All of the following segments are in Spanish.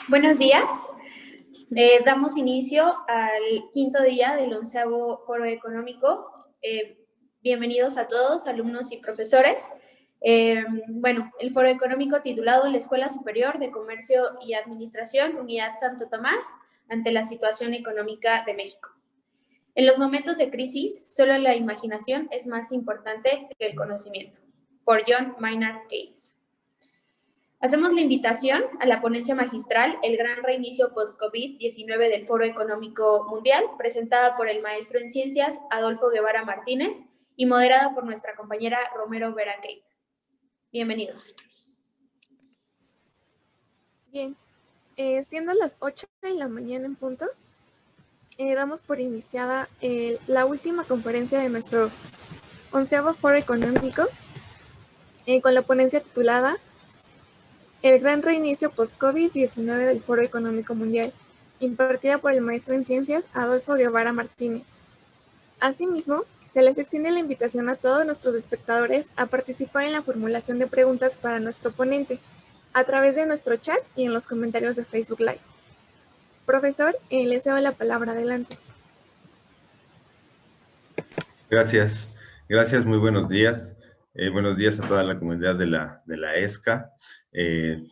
Buenos días. Damos inicio al quinto día del 11º Foro Económico. Bienvenidos a todos, alumnos y profesores. El Foro Económico titulado La Escuela Superior de Comercio y Administración, Unidad Santo Tomás, ante la situación económica de México. En los momentos de crisis, solo la imaginación es más importante que el conocimiento. Por John Maynard Keynes. Hacemos la invitación a la ponencia magistral El gran reinicio post-COVID-19 del Foro Económico Mundial, presentada por el maestro en ciencias Adolfo Guevara Martínez y moderada por nuestra compañera Romero Vera Keita. Bienvenidos. Bien, siendo las 8 de la mañana en punto, damos por iniciada la última conferencia de nuestro 11º Foro Económico, con la ponencia titulada El gran reinicio post-COVID-19 del Foro Económico Mundial, impartida por el maestro en ciencias Adolfo Guevara Martínez. Asimismo, se les extiende la invitación a todos nuestros espectadores a participar en la formulación de preguntas para nuestro ponente, a través de nuestro chat y en los comentarios de Facebook Live. Profesor, le cedo la palabra, adelante. Gracias, muy buenos días. Buenos días a toda la comunidad de la ESCA.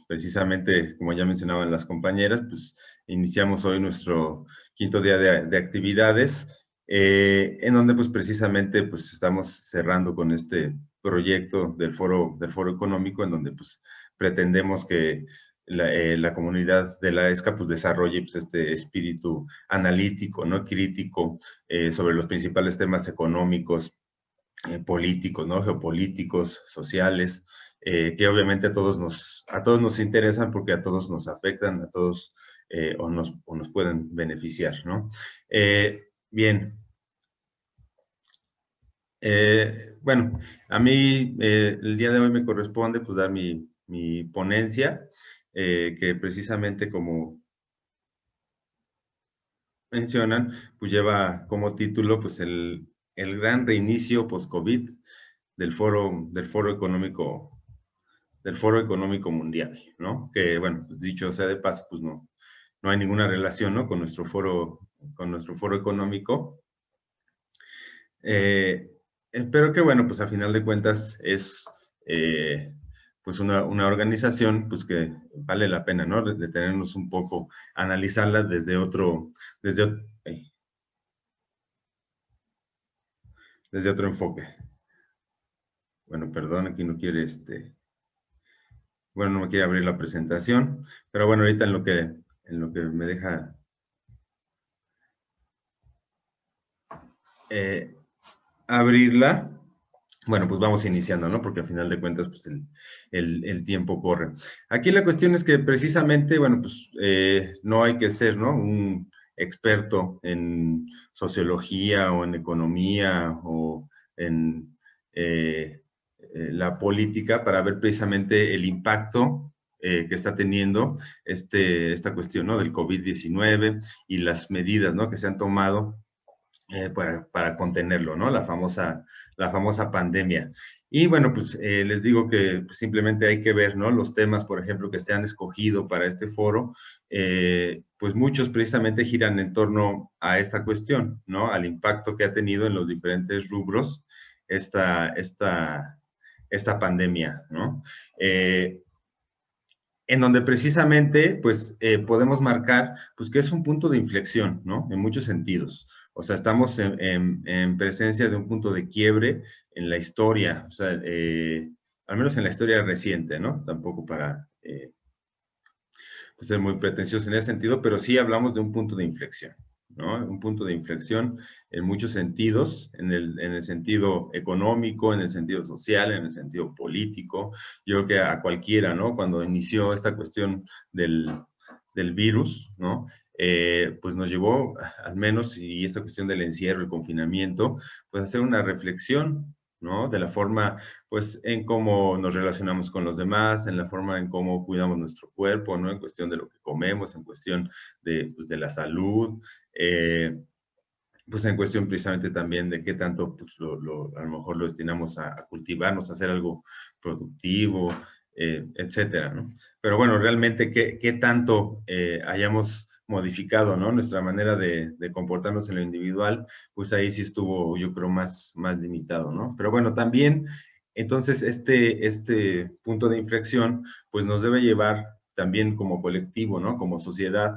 Precisamente, como ya mencionaban las compañeras, pues iniciamos hoy nuestro quinto día de actividades, en donde pues precisamente pues estamos cerrando con este proyecto del foro económico, en donde pues pretendemos que la comunidad de la ESCA pues desarrolle pues este espíritu analítico, ¿no? Crítico, sobre los principales temas económicos, políticos, ¿no? Geopolíticos, sociales, que obviamente a todos nos interesan porque a todos nos afectan, a todos o nos pueden beneficiar, ¿no? Bien. Bueno, a mí el día de hoy me corresponde pues dar mi ponencia, que precisamente como mencionan, pues lleva como título pues el gran reinicio post-COVID del foro económico mundial, ¿no? Que, bueno, pues dicho sea de paso, pues no hay ninguna relación, ¿no? Con nuestro foro económico. Pero que, bueno, pues a final de cuentas es pues una organización pues que vale la pena, ¿no? Detenernos un poco, analizarla desde otro enfoque. Bueno, perdón, aquí no quiere bueno, no me quiere abrir la presentación, pero bueno, ahorita en lo que me deja abrirla, bueno, pues vamos iniciando, ¿no? Porque al final de cuentas, pues el tiempo corre. Aquí la cuestión es que precisamente, bueno, pues no hay que ser, ¿no? Un experto en sociología o en economía o en la política para ver precisamente el impacto que está teniendo esta cuestión, ¿no? Del COVID-19 y las medidas, ¿no? Que se han tomado para contenerlo, ¿no? La famosa pandemia. Y bueno, pues les digo que pues, simplemente hay que ver, ¿no? Los temas, por ejemplo, que se han escogido para este foro, pues muchos precisamente giran en torno a esta cuestión, ¿no? Al impacto que ha tenido en los diferentes rubros esta pandemia, ¿no? En donde precisamente, pues, podemos marcar, pues, que es un punto de inflexión, ¿no? En muchos sentidos. O sea, estamos en presencia de un punto de quiebre en la historia, o sea, al menos en la historia reciente, ¿no? Tampoco para pues, ser muy pretencioso en ese sentido, pero sí hablamos de un punto de inflexión, ¿no? Un punto de inflexión en muchos sentidos, en el sentido económico, en el sentido social, en el sentido político. Yo creo que a cualquiera, ¿no? Cuando inició esta cuestión del virus, ¿no? Pues nos llevó, al menos, y esta cuestión del encierro, el confinamiento, pues a hacer una reflexión, ¿no? De la forma, pues, en cómo nos relacionamos con los demás, en la forma en cómo cuidamos nuestro cuerpo, ¿no? En cuestión de lo que comemos, en cuestión pues, de la salud, pues en cuestión precisamente también de qué tanto pues, a lo mejor lo destinamos a cultivarnos, a hacer algo productivo, etcétera, ¿no? Pero bueno, realmente, ¿qué tanto hayamos modificado, ¿no? Nuestra manera de comportarnos en lo individual, pues ahí sí estuvo, yo creo, más limitado, ¿no? Pero bueno, también, entonces, este punto de inflexión, pues nos debe llevar también como colectivo, ¿no? Como sociedad,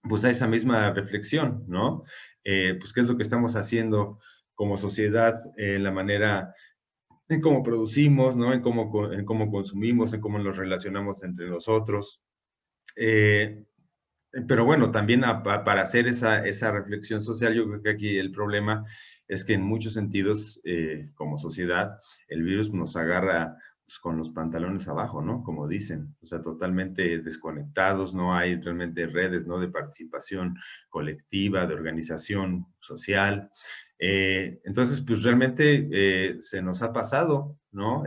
pues a esa misma reflexión, ¿no? Pues qué es lo que estamos haciendo como sociedad, la manera en cómo producimos, ¿no? En cómo consumimos, en cómo nos relacionamos entre nosotros. Pero bueno, también para hacer esa reflexión social, yo creo que aquí el problema es que en muchos sentidos, como sociedad, el virus nos agarra pues, con los pantalones abajo, ¿no? Como dicen, o sea, totalmente desconectados, no hay realmente redes, ¿no? De participación colectiva, de organización social. Entonces, pues realmente se nos ha pasado, ¿no?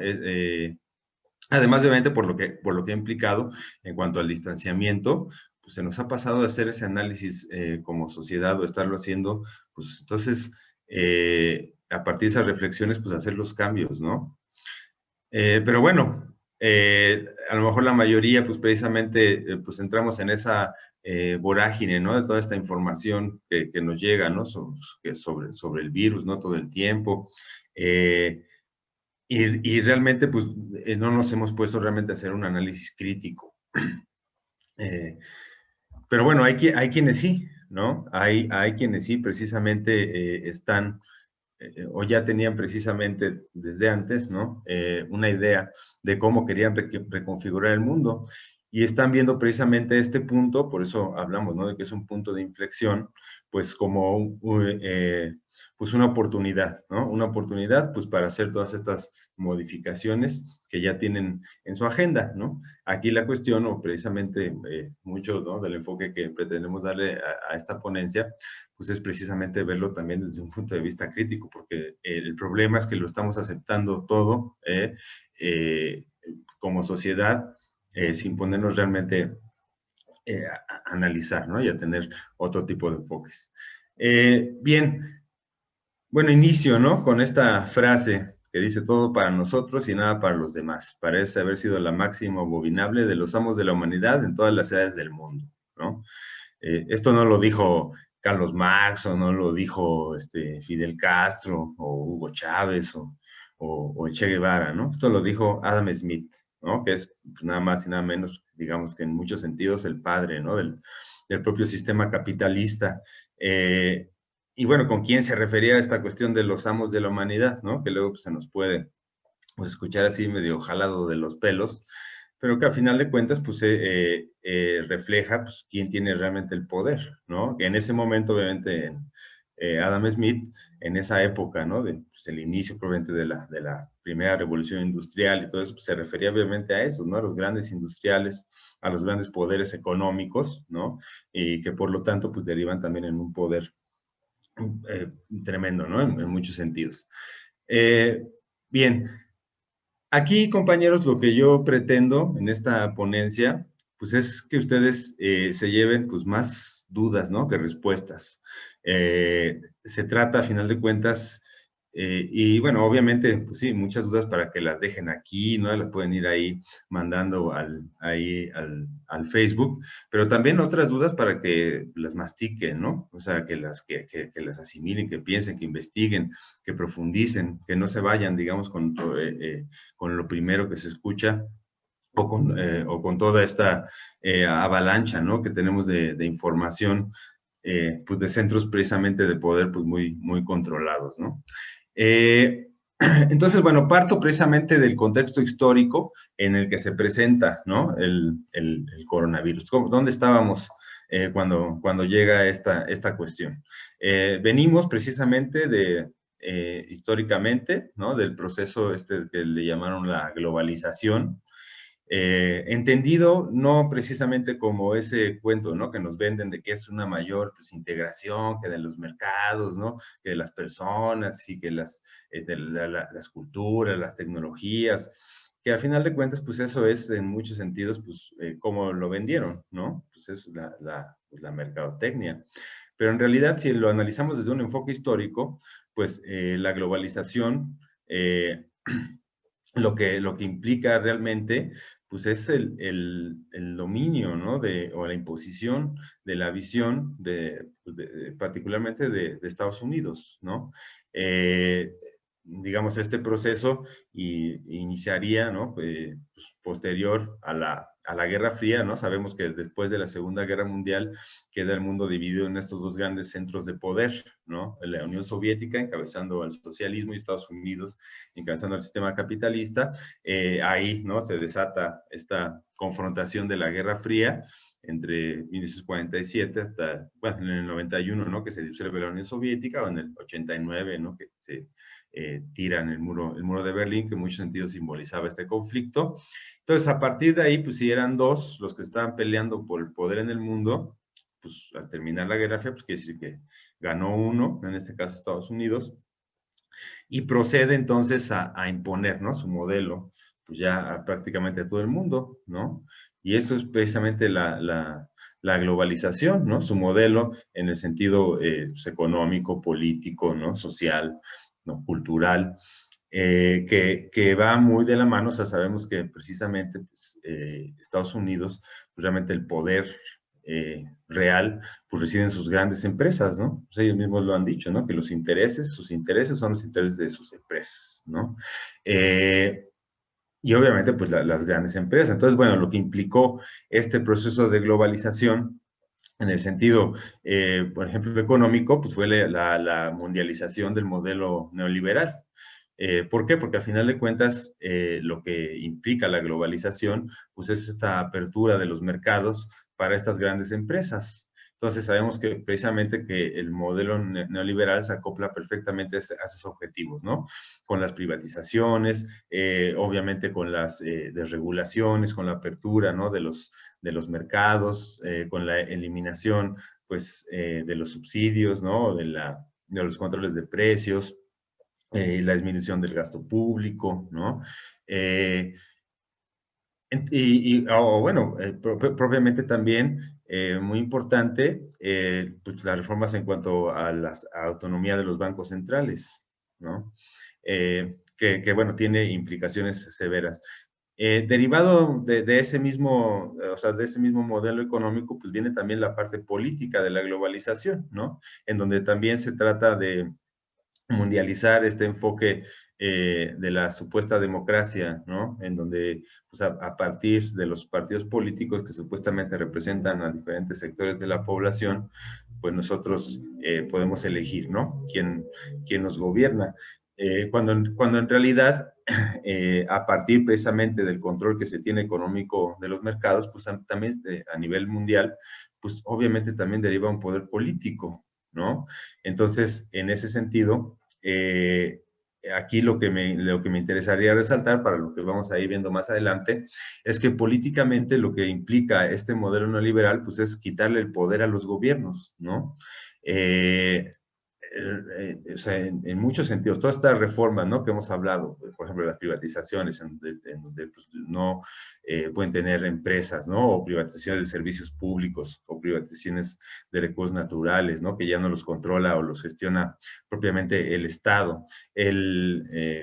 Además, obviamente, por lo que ha implicado en cuanto al distanciamiento, pues se nos ha pasado de hacer ese análisis como sociedad o estarlo haciendo, pues entonces, a partir de esas reflexiones, pues hacer los cambios, ¿no? Pero bueno, a lo mejor la mayoría, pues precisamente, pues entramos en esa vorágine, ¿no? De toda esta información que nos llega, ¿no? Sobre el virus, ¿no? Todo el tiempo. Y realmente, pues, no nos hemos puesto realmente a hacer un análisis crítico. Eh, pero bueno, hay quienes sí, ¿no? Hay quienes sí precisamente están o ya tenían precisamente desde antes, ¿no? Una idea de cómo querían reconfigurar el mundo y están viendo precisamente este punto, por eso hablamos, ¿no? De que es un punto de inflexión, pues como pues una oportunidad, ¿no? Una oportunidad, pues para hacer todas estas modificaciones que ya tienen en su agenda, ¿no? Aquí la cuestión, o precisamente mucho, ¿no? Del enfoque que pretendemos darle a esta ponencia, pues es precisamente verlo también desde un punto de vista crítico, porque el problema es que lo estamos aceptando todo como sociedad sin ponernos realmente a analizar, ¿no? Y a tener otro tipo de enfoques. Bien, bueno, inicio, ¿no? Con esta frase que dice todo para nosotros y nada para los demás. Parece haber sido la máxima abominable de los amos de la humanidad en todas las edades del mundo, ¿no? Esto no lo dijo Carlos Marx o no lo dijo Fidel Castro o Hugo Chávez o Che Guevara, ¿no? Esto lo dijo Adam Smith, ¿no? Que es pues, nada más y nada menos, digamos que en muchos sentidos el padre, ¿no? Del propio sistema capitalista. Y bueno, ¿con quién se refería a esta cuestión de los amos de la humanidad, ¿no? Que luego pues, se nos puede pues, escuchar así medio jalado de los pelos, pero que a final de cuentas pues refleja pues, quién tiene realmente el poder, ¿no? Que en ese momento, obviamente, Adam Smith, en esa época, ¿no? De, pues, el inicio probablemente de la primera revolución industrial y todo eso, pues, se refería obviamente a eso, ¿no? A los grandes industriales, a los grandes poderes económicos, ¿no? Y que por lo tanto pues derivan también en un poder tremendo, ¿no? En muchos sentidos. Bien, aquí, compañeros, lo que yo pretendo en esta ponencia, pues es que ustedes se lleven pues más dudas, ¿no? Que respuestas. Se trata, a final de cuentas, y bueno, obviamente, pues sí, muchas dudas para que las dejen aquí, ¿no? Las pueden ir ahí mandando al Facebook, pero también otras dudas para que las mastiquen, ¿no? O sea, que las asimilen, que piensen, que investiguen, que profundicen, que no se vayan, digamos, con lo primero que se escucha o con toda esta avalancha, ¿no? Que tenemos de información, pues de centros precisamente de poder, pues muy controlados, ¿no? Entonces, bueno, parto precisamente del contexto histórico en el que se presenta, ¿no? El coronavirus. ¿Dónde estábamos cuando llega esta cuestión? Venimos precisamente históricamente, ¿no? Del proceso que le llamaron la globalización, entendido no precisamente como ese cuento, ¿no? Que nos venden de que es una mayor pues, integración que de los mercados, ¿no? Que de las personas y que las culturas, las tecnologías, que a final de cuentas, pues eso es en muchos sentidos, pues como lo vendieron, ¿no? Pues es pues, la mercadotecnia. Pero en realidad, si lo analizamos desde un enfoque histórico, pues la globalización lo que implica realmente, pues es el dominio, ¿no? O la imposición de la visión particularmente de Estados Unidos, ¿no? Digamos, este proceso iniciaría, ¿no? Pues, posterior a la Guerra Fría, ¿no? Sabemos que después de la Segunda Guerra Mundial queda el mundo dividido en estos dos grandes centros de poder, ¿no? La Unión Soviética encabezando al socialismo y Estados Unidos encabezando al sistema capitalista. Ahí, ¿no? Se desata esta confrontación de la Guerra Fría entre 1947 hasta, bueno, en el 91, ¿no? Que se disuelve la Unión Soviética, o en el 89, ¿no? Que se tiran el muro de Berlín, que en muchos sentidos simbolizaba este conflicto. Entonces, a partir de ahí, pues si eran dos los que estaban peleando por el poder en el mundo, pues al terminar la Guerra Fría, pues quiere decir que ganó uno, en este caso Estados Unidos, y procede entonces a imponer, ¿no? Su modelo, pues ya prácticamente a todo el mundo, ¿no? Y eso es precisamente la globalización, ¿no? Su modelo en el sentido pues, económico, político, ¿no? Social, ¿no? Cultural, que va muy de la mano. O sea, sabemos que precisamente pues, Estados Unidos, pues realmente el poder real, pues residen sus grandes empresas, ¿no? Pues ellos mismos lo han dicho, ¿no? Que sus intereses son los intereses de sus empresas, ¿no? Y obviamente, pues las grandes empresas. Entonces, bueno, lo que implicó este proceso de globalización en el sentido, por ejemplo, económico, pues fue la mundialización del modelo neoliberal. ¿Por qué? Porque al final de cuentas, lo que implica la globalización, pues es esta apertura de los mercados para estas grandes empresas. Entonces sabemos que precisamente que el modelo neoliberal se acopla perfectamente a esos objetivos, ¿no? Con las privatizaciones, obviamente con las desregulaciones, con la apertura, ¿no? De los mercados, con la eliminación, pues, de los subsidios, ¿no? De los controles de precios, la disminución del gasto público, ¿no? Bueno, propiamente también, muy importante, pues las reformas en cuanto a la autonomía de los bancos centrales, ¿no? Bueno, tiene implicaciones severas. Derivado de ese mismo, o sea, de ese mismo modelo económico, pues viene también la parte política de la globalización, ¿no? En donde también se trata de mundializar este enfoque de la supuesta democracia, ¿no? En donde, pues a partir de los partidos políticos que supuestamente representan a diferentes sectores de la población, pues nosotros podemos elegir, ¿no? ¿Quién nos gobierna? Cuando en realidad, a partir precisamente del control que se tiene económico de los mercados, pues también a nivel mundial, pues obviamente también deriva un poder político, ¿no? Entonces, en ese sentido, aquí lo que me interesaría resaltar, para lo que vamos a ir viendo más adelante, es que políticamente lo que implica este modelo neoliberal, pues es quitarle el poder a los gobiernos, ¿no? O sea, en muchos sentidos, todas estas reformas, ¿no? Que hemos hablado, por ejemplo, las privatizaciones, en donde pues, no pueden tener empresas, ¿no? O privatizaciones de servicios públicos, o privatizaciones de recursos naturales, ¿no? Que ya no los controla o los gestiona propiamente el Estado,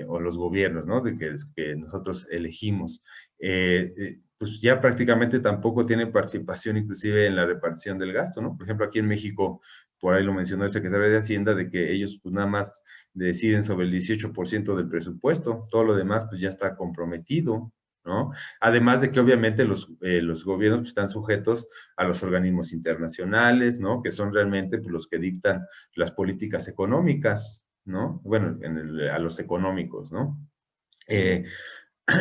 o los gobiernos, ¿no? Que nosotros elegimos. Pues ya prácticamente tampoco tienen participación inclusive en la repartición del gasto, ¿no? Por ejemplo, aquí en México, por ahí lo mencionó el secretario de Hacienda, de que ellos pues nada más deciden sobre el 18% del presupuesto, todo lo demás pues ya está comprometido, ¿no? Además de que obviamente los gobiernos pues, están sujetos a los organismos internacionales, ¿no? Que son realmente pues, los que dictan las políticas económicas, ¿no? Bueno, a los económicos, ¿no?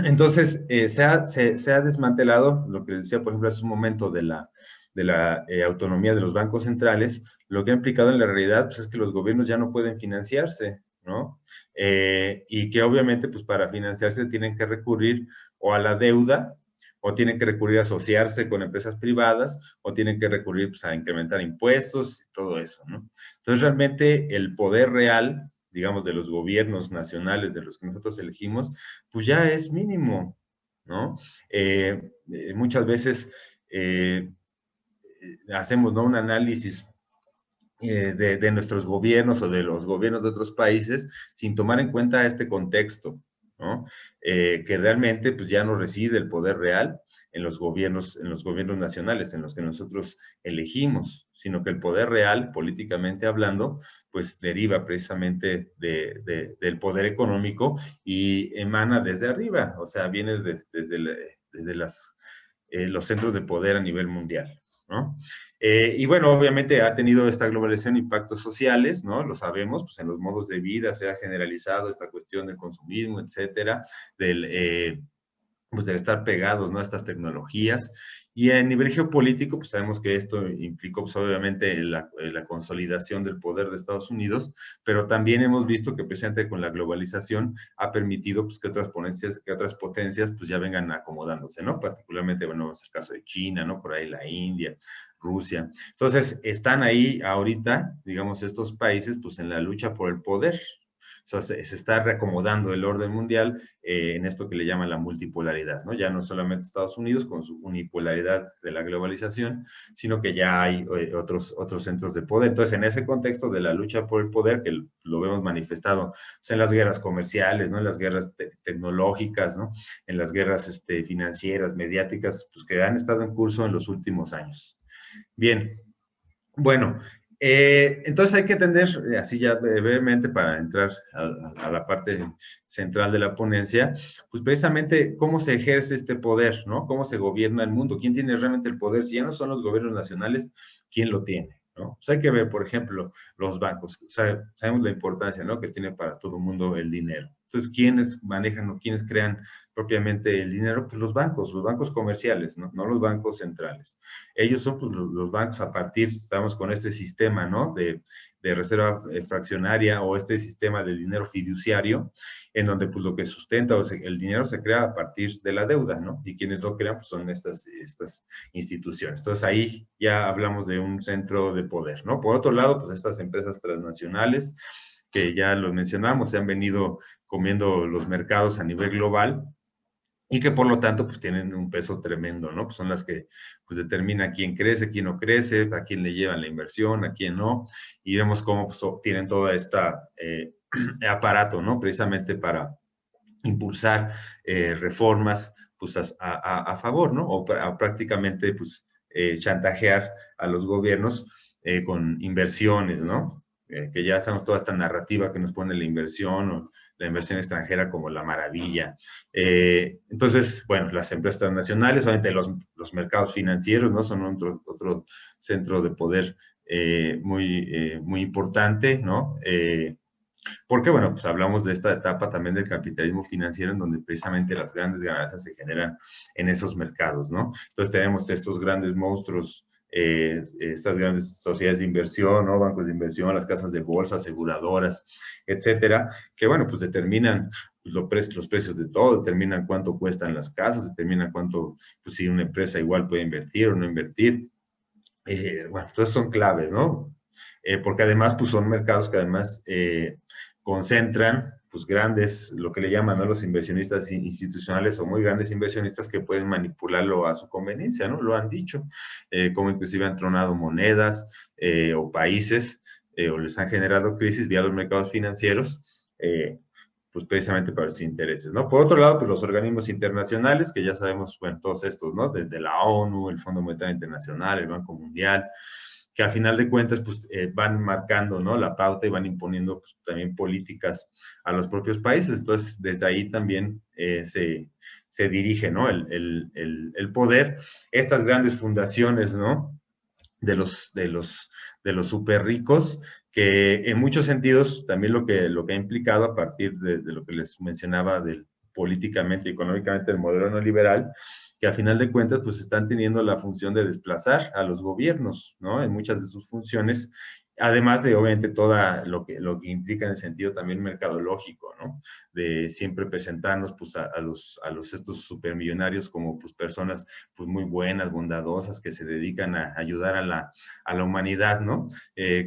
Entonces, se ha desmantelado lo que decía, por ejemplo, hace un momento de la autonomía de los bancos centrales. Lo que ha implicado en la realidad pues, es que los gobiernos ya no pueden financiarse, ¿no? Y que obviamente, pues para financiarse tienen que recurrir o a la deuda, o tienen que recurrir a asociarse con empresas privadas, o tienen que recurrir pues, a incrementar impuestos y todo eso, ¿no? Entonces, realmente el poder real, digamos, de los gobiernos nacionales, de los que nosotros elegimos, pues ya es mínimo, ¿no? Muchas veces hacemos, ¿no? Un análisis de nuestros gobiernos o de los gobiernos de otros países sin tomar en cuenta este contexto, ¿no? Que realmente pues ya no reside el poder real en los gobiernos nacionales, en los que nosotros elegimos, sino que el poder real, políticamente hablando, pues deriva precisamente del poder económico y emana desde arriba, o sea, viene desde los centros de poder a nivel mundial, ¿no? Y bueno, obviamente ha tenido esta globalización impactos sociales, ¿no? Lo sabemos, pues en los modos de vida se ha generalizado esta cuestión del consumismo, etcétera, pues del estar pegados, ¿no?, a estas tecnologías. Y a nivel geopolítico, pues sabemos que esto implicó, pues obviamente, la consolidación del poder de Estados Unidos, pero también hemos visto que precisamente con la globalización ha permitido, pues, que otras potencias, pues ya vengan acomodándose, ¿no? Particularmente, bueno, es el caso de China, ¿no? Por ahí la India, Rusia. Entonces, están ahí ahorita, digamos, estos países, pues en la lucha por el poder. O sea, se está reacomodando el orden mundial en esto que le llaman la multipolaridad, ¿no? Ya no solamente Estados Unidos con su unipolaridad de la globalización, sino que ya hay otros centros de poder. Entonces, en ese contexto de la lucha por el poder, que lo vemos manifestado pues, en las guerras comerciales, ¿no? En las guerras tecnológicas, ¿no? En las guerras financieras, mediáticas, pues que han estado en curso en los últimos años. Bien, bueno, entonces hay que entender, así ya brevemente para entrar a la parte central de la ponencia, pues precisamente cómo se ejerce este poder, ¿no? Cómo se gobierna el mundo, quién tiene realmente el poder, si ya no son los gobiernos nacionales, ¿quién lo tiene? ¿No? Pues hay que ver, por ejemplo, los bancos. Sabemos la importancia, ¿no?, que tiene para todo el mundo el dinero. Entonces, ¿quiénes manejan o quiénes crean propiamente el dinero? Pues los bancos comerciales, ¿no? No los bancos centrales. Ellos son pues, los bancos a partir, estamos con este sistema, ¿no?, de reserva fraccionaria o este sistema de dinero fiduciario, en donde pues lo que sustenta el dinero se crea a partir de la deuda, ¿no? Y quienes lo crean pues son estas instituciones. Entonces ahí ya hablamos de un centro de poder, ¿no? Por otro lado, pues estas empresas transnacionales, que ya lo mencionamos, se han venido comiendo los mercados a nivel global, y que por lo tanto pues tienen un peso tremendo, ¿no? Pues son las que pues determinan quién crece, quién no crece, a quién le llevan la inversión, a quién no, y vemos cómo pues, tienen toda esta aparato, ¿no? Precisamente para impulsar reformas pues a favor, ¿no? O prácticamente pues chantajear a los gobiernos con inversiones, ¿no? Que ya sabemos toda esta narrativa que nos pone la inversión extranjera como la maravilla. Entonces, bueno, las empresas transnacionales, obviamente los mercados financieros, ¿no? Son otro centro de poder muy importante, ¿no? Porque, bueno, pues hablamos de esta etapa también del capitalismo financiero, en donde precisamente las grandes ganancias se generan en esos mercados, ¿no? Entonces tenemos estos grandes monstruos, estas grandes sociedades de inversión, ¿no? Bancos de inversión, las casas de bolsa, aseguradoras, etcétera, que, bueno, pues determinan los precios de todo, determinan cuánto cuestan las casas, determinan cuánto, pues si una empresa igual puede invertir o no invertir. Bueno, entonces son claves, ¿no? Porque además, pues son mercados que además concentran, pues grandes, lo que le llaman, ¿no?, los inversionistas institucionales o muy grandes inversionistas que pueden manipularlo a su conveniencia, ¿no? Lo han dicho, como inclusive han tronado monedas o países o les han generado crisis vía los mercados financieros, pues precisamente para sus intereses, ¿no? Por otro lado, pues los organismos internacionales, que ya sabemos, bueno, todos estos, ¿no? Desde la ONU, el Fondo Monetario Internacional, el Banco Mundial, que al final de cuentas, pues van marcando, ¿no?, la pauta y van imponiendo pues, también políticas a los propios países. Entonces, desde ahí también se dirige, ¿no?, el poder. Estas grandes fundaciones, ¿no?, de los súper ricos, que en muchos sentidos también lo que ha implicado a partir de lo que les mencionaba del políticamente y económicamente del modelo neoliberal, que a final de cuentas pues están teniendo la función de desplazar a los gobiernos, ¿no?, en muchas de sus funciones, además de obviamente todo lo que implica en el sentido también mercadológico, ¿no?, de siempre presentarnos pues a estos supermillonarios como pues personas pues muy buenas, bondadosas, que se dedican a ayudar a la humanidad, ¿no?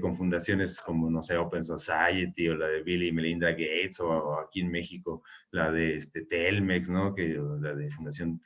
Con fundaciones como, no sé, Open Society o la de Bill y Melinda Gates o aquí en México la de Telmex, ¿no?, la de Fundación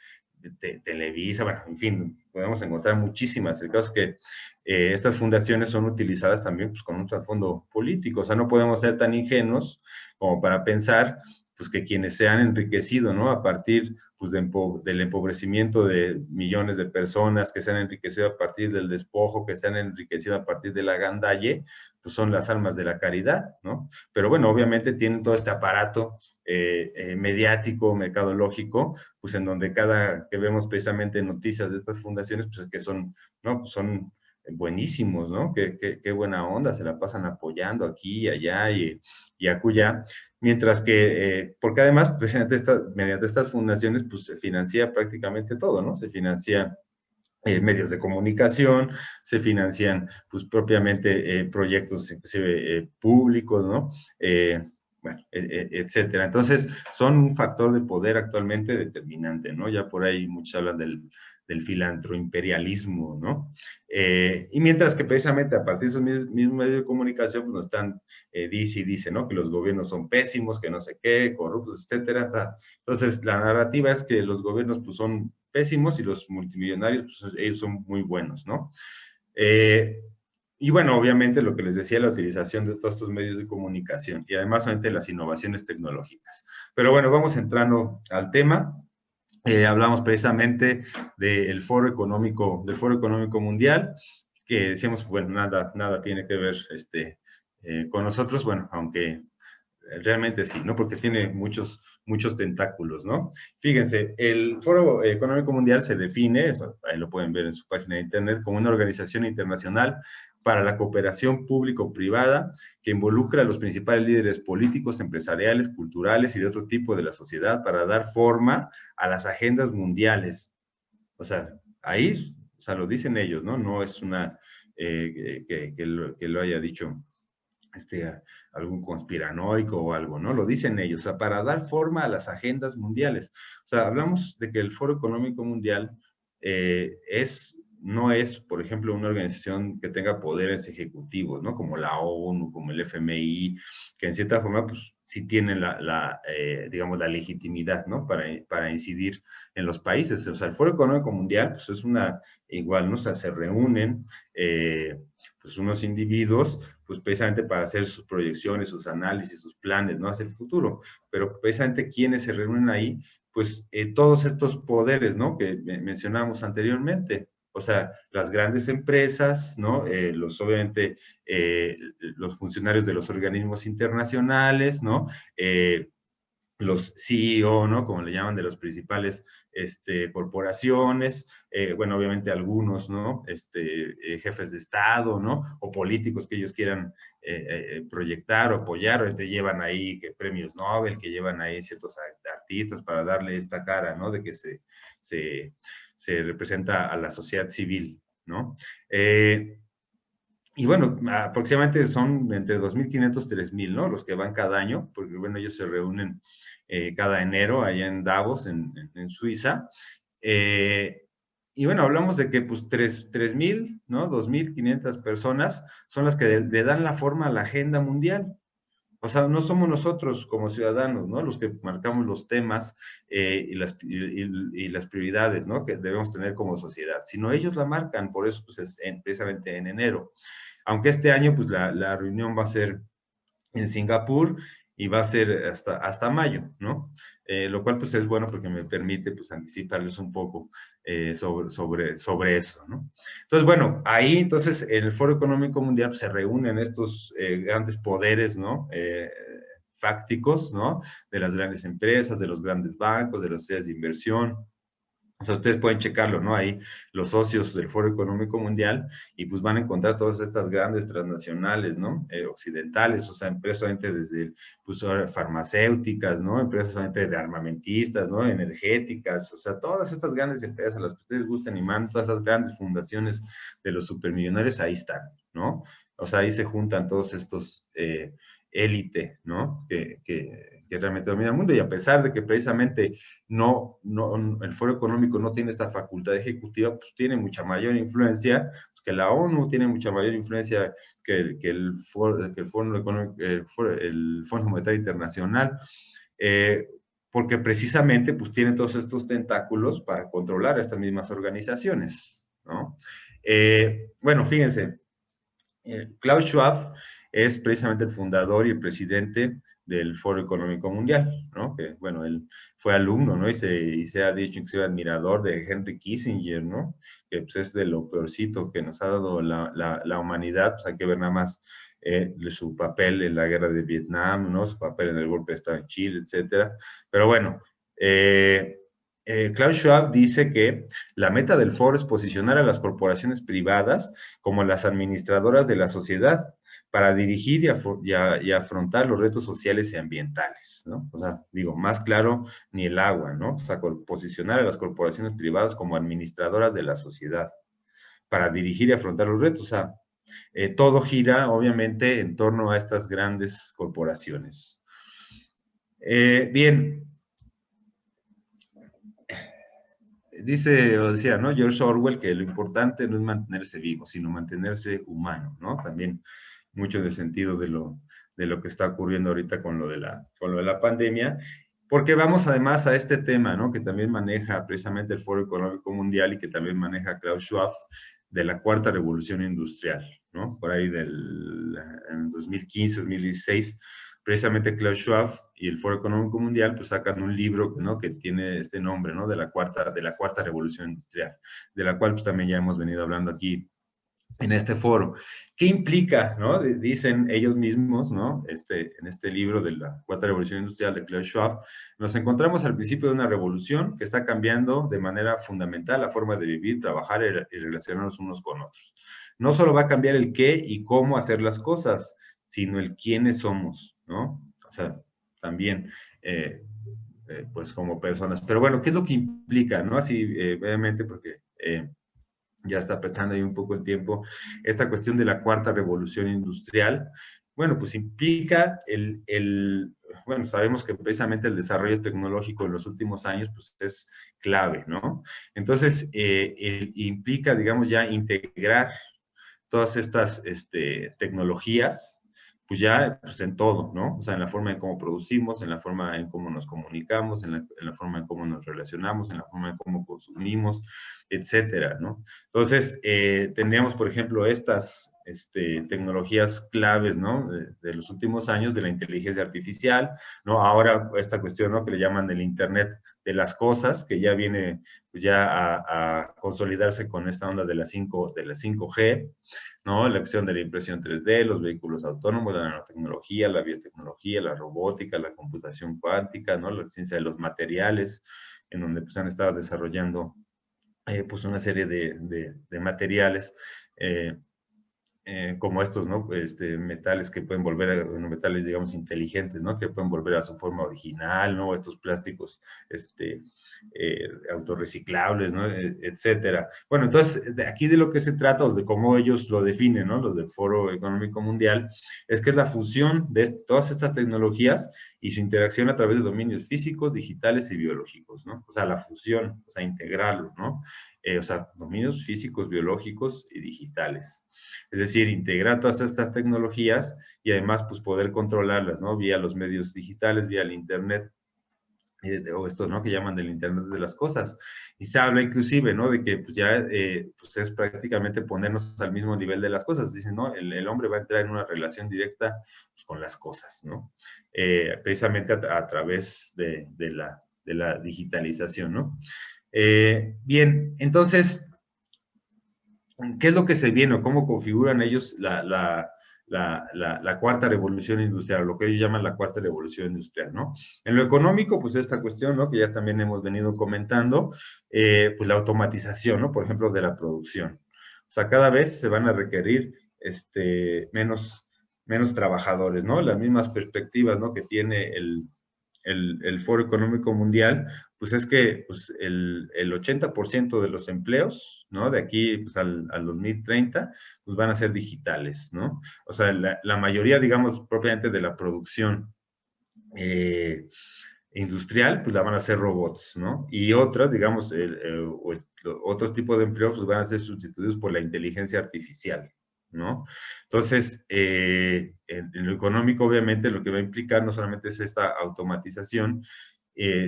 Televisa, bueno, en fin, podemos encontrar muchísimas. El caso es que estas fundaciones son utilizadas también pues, con un trasfondo político, o sea, no podemos ser tan ingenuos como para pensar pues que quienes se han enriquecido, ¿no? A partir, pues, del empobrecimiento de millones de personas, que se han enriquecido a partir del despojo, que se han enriquecido a partir de la gandalle, pues son las almas de la caridad, ¿no? Pero bueno, obviamente tienen todo este aparato mediático, mercadológico, pues en donde cada que vemos precisamente noticias de estas fundaciones, pues es que son, ¿no? Pues son buenísimos, ¿no? Qué buena onda, se la pasan apoyando aquí y allá y acullá, mientras que, porque además, pues, mediante estas fundaciones, pues se financia prácticamente todo, ¿no? Se financia medios de comunicación, se financian, pues, propiamente proyectos inclusive públicos, ¿no? Bueno, etcétera. Entonces, son un factor de poder actualmente determinante, ¿no? Ya por ahí muchos hablan del filantroimperialismo, ¿no? Y mientras que precisamente a partir de esos mismos medios de comunicación, pues nos están, dice, ¿no? Que los gobiernos son pésimos, que no sé qué, corruptos, etcétera. Entonces, la narrativa es que los gobiernos, pues, son pésimos y los multimillonarios, pues, ellos son muy buenos, ¿no? Y bueno, obviamente lo que les decía, la utilización de todos estos medios de comunicación y además solamente las innovaciones tecnológicas. Pero bueno, vamos entrando al tema. Hablamos precisamente del Foro Económico Mundial, que decíamos, bueno, nada tiene que ver con nosotros, bueno, aunque realmente sí, ¿no? Porque tiene muchos tentáculos, ¿no? Fíjense, el Foro Económico Mundial se define, eso, ahí lo pueden ver en su página de internet, como una organización internacional para la cooperación público-privada que involucra a los principales líderes políticos, empresariales, culturales y de otro tipo de la sociedad para dar forma a las agendas mundiales. O sea, ahí, o sea, lo dicen ellos, ¿no? No es una que lo haya dicho algún conspiranoico o algo, ¿no? Lo dicen ellos, o sea, para dar forma a las agendas mundiales. O sea, hablamos de que el Foro Económico Mundial no es, por ejemplo, una organización que tenga poderes ejecutivos, ¿no? Como la ONU, como el FMI, que en cierta forma, pues, sí tienen digamos, la legitimidad, ¿no? Para incidir en los países. O sea, el Foro Económico Mundial, pues, es igual, ¿no? O sea, se reúnen, pues, unos individuos, pues, precisamente para hacer sus proyecciones, sus análisis, sus planes, ¿no? Hacia el futuro. Pero precisamente quienes se reúnen ahí, pues, todos estos poderes, ¿no? Que mencionamos anteriormente. O sea, las grandes empresas, ¿no? Obviamente, los funcionarios de los organismos internacionales, ¿no? Los CEO, ¿no? Como le llaman, de las principales corporaciones, bueno, obviamente algunos, ¿no? Jefes de Estado, ¿no? O políticos que ellos quieran proyectar o apoyar, o te llevan ahí premios Nobel, que llevan ahí ciertos artistas para darle esta cara, ¿no? De que se representa a la sociedad civil, ¿no? Y bueno, aproximadamente son entre 2.500 y 3.000, ¿no? Los que van cada año, porque bueno, ellos se reúnen cada enero allá en Davos, en Suiza. Y bueno, hablamos de que pues 3.000, ¿no? 2.500 personas son las que le dan la forma a la agenda mundial. O sea, no somos nosotros como ciudadanos, ¿no? Los que marcamos los temas y las prioridades, ¿no? Que debemos tener como sociedad, sino ellos la marcan, por eso pues precisamente en enero. Aunque este año pues la reunión va a ser en Singapur y va a ser hasta mayo, ¿no? Lo cual pues es bueno porque me permite pues anticiparles un poco sobre eso, ¿no? Entonces, bueno, ahí entonces en el Foro Económico Mundial pues, se reúnen estos grandes poderes, ¿no? Fácticos, ¿no? De las grandes empresas, de los grandes bancos, de las sociedades de inversión. O sea, ustedes pueden checarlo, ¿no? Ahí los socios del Foro Económico Mundial y pues van a encontrar todas estas grandes transnacionales, ¿no? Occidentales, o sea, empresas desde, pues, farmacéuticas, ¿no? Empresas de armamentistas, ¿no? Energéticas, o sea, todas estas grandes empresas a las que ustedes gustan y mandan, todas esas grandes fundaciones de los supermillonarios, ahí están, ¿no? O sea, ahí se juntan todos estos élite, ¿no? Que realmente domina el mundo y a pesar de que precisamente el Foro Económico no tiene esta facultad ejecutiva, pues tiene mucha mayor influencia, pues que la ONU tiene mucha mayor influencia que el Fondo Monetario Internacional, porque precisamente pues tiene todos estos tentáculos para controlar a estas mismas organizaciones, ¿no? Bueno, fíjense, Klaus Schwab es precisamente el fundador y el presidente del Foro Económico Mundial, ¿no? Que, bueno, él fue alumno, ¿no? Y se ha dicho que soy admirador de Henry Kissinger, ¿no? Que pues, es de lo peorcito que nos ha dado la humanidad, pues hay que ver nada más su papel en la guerra de Vietnam, ¿no? Su papel en el golpe de Estado en Chile, etcétera. Pero bueno, Klaus Schwab dice que la meta del foro es posicionar a las corporaciones privadas como las administradoras de la sociedad para dirigir y afrontar los retos sociales y ambientales, ¿no? O sea, digo, más claro ni el agua, ¿no? O sea, posicionar a las corporaciones privadas como administradoras de la sociedad para dirigir y afrontar los retos. O sea, todo gira, obviamente, en torno a estas grandes corporaciones. Bien. Dice, o decía, ¿no? George Orwell, que lo importante no es mantenerse vivo, sino mantenerse humano, ¿no? También mucho del sentido de lo que está ocurriendo ahorita con lo de la pandemia, porque vamos además a este tema, ¿no? Que también maneja precisamente el Foro Económico Mundial y que también maneja Klaus Schwab, de la cuarta revolución industrial, ¿no? Por ahí en 2015, 2016, precisamente Klaus Schwab y el Foro Económico Mundial pues sacan un libro, ¿no? Que tiene este nombre, ¿no? De la cuarta revolución industrial, de la cual pues también ya hemos venido hablando aquí en este foro. ¿Qué implica, no? Dicen ellos mismos, ¿no? En este libro de la cuarta revolución industrial de Klaus Schwab, nos encontramos al principio de una revolución que está cambiando de manera fundamental la forma de vivir, trabajar y relacionarnos unos con otros. No solo va a cambiar el qué y cómo hacer las cosas, sino el quiénes somos, ¿no? O sea, también, pues como personas. Pero bueno, ¿qué es lo que implica, no? Así, brevemente, porque ya está apretando ahí un poco el tiempo, esta cuestión de la cuarta revolución industrial, bueno, pues implica bueno, sabemos que precisamente el desarrollo tecnológico en los últimos años, pues es clave, ¿no? Entonces, implica, digamos, ya integrar todas estas tecnologías, pues ya pues en todo, ¿no? O sea, en la forma en cómo producimos, en la forma en cómo nos comunicamos, en la forma en cómo nos relacionamos, en la forma en cómo consumimos, etcétera, ¿no? Entonces, tendríamos, por ejemplo, estas tecnologías claves, ¿no? De los últimos años, de la inteligencia artificial, ¿no? Ahora esta cuestión, ¿no? Que le llaman el Internet de las cosas, que ya viene pues, ya a consolidarse con esta onda de la 5G, ¿no? La opción de la impresión 3D, los vehículos autónomos, la nanotecnología, la biotecnología, la robótica, la computación cuántica, ¿no? La ciencia de los materiales, en donde pues, han estado desarrollando pues una serie de materiales como estos, ¿no? Metales que pueden volver metales, digamos, inteligentes, ¿no? Que pueden volver a su forma original, ¿no? Estos plásticos, autorreciclables, ¿no? Etcétera. Bueno, entonces, aquí de lo que se trata, o de cómo ellos lo definen, ¿no? Los del Foro Económico Mundial, es que es la fusión de todas estas tecnologías y su interacción a través de dominios físicos, digitales y biológicos, ¿no? O sea, la fusión, o sea, integrarlo, ¿no? O sea, dominios físicos, biológicos y digitales. Es decir, integrar todas estas tecnologías y además, pues, poder controlarlas, ¿no? Vía los medios digitales, vía el Internet, o esto, ¿no? Que llaman del Internet de las cosas. Y se habla inclusive, ¿no? De que pues ya pues es prácticamente ponernos al mismo nivel de las cosas. Dicen, ¿no? El hombre va a entrar en una relación directa pues, con las cosas, ¿no? Precisamente a través de la digitalización, ¿no? Bien, entonces, ¿qué es lo que se viene o cómo configuran ellos la cuarta revolución industrial, lo que ellos llaman la cuarta revolución industrial, ¿no? En lo económico, pues esta cuestión, ¿no? Que ya también hemos venido comentando, pues la automatización, ¿no? Por ejemplo, de la producción. O sea, cada vez se van a requerir menos trabajadores, ¿no? Las mismas perspectivas, ¿no? Que tiene el Foro Económico Mundial, pues es que pues el 80% de los empleos, ¿no? De aquí pues, al 2030, pues van a ser digitales, ¿no? O sea, la mayoría, digamos, propiamente de la producción industrial, pues la van a hacer robots, ¿no? Y otras, digamos, otros tipos de empleos pues, van a ser sustituidos por la inteligencia artificial, ¿no? Entonces, en lo económico, obviamente, lo que va a implicar no solamente es esta automatización,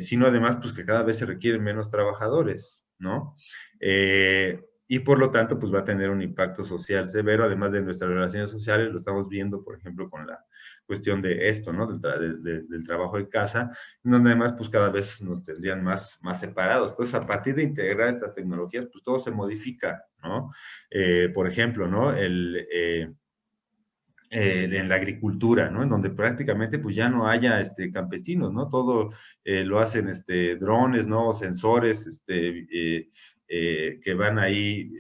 sino además, pues que cada vez se requieren menos trabajadores, ¿no? Y por lo tanto, pues va a tener un impacto social severo, además de nuestras relaciones sociales, lo estamos viendo, por ejemplo, con la cuestión de esto, ¿no? Del trabajo de casa, donde además pues cada vez nos tendrían más separados. Entonces, a partir de integrar estas tecnologías, pues todo se modifica, ¿no? Por ejemplo, ¿no? En la agricultura, ¿no? En donde prácticamente pues ya no haya campesinos, ¿no? Todo lo hacen drones, ¿no? Sensores que van ahí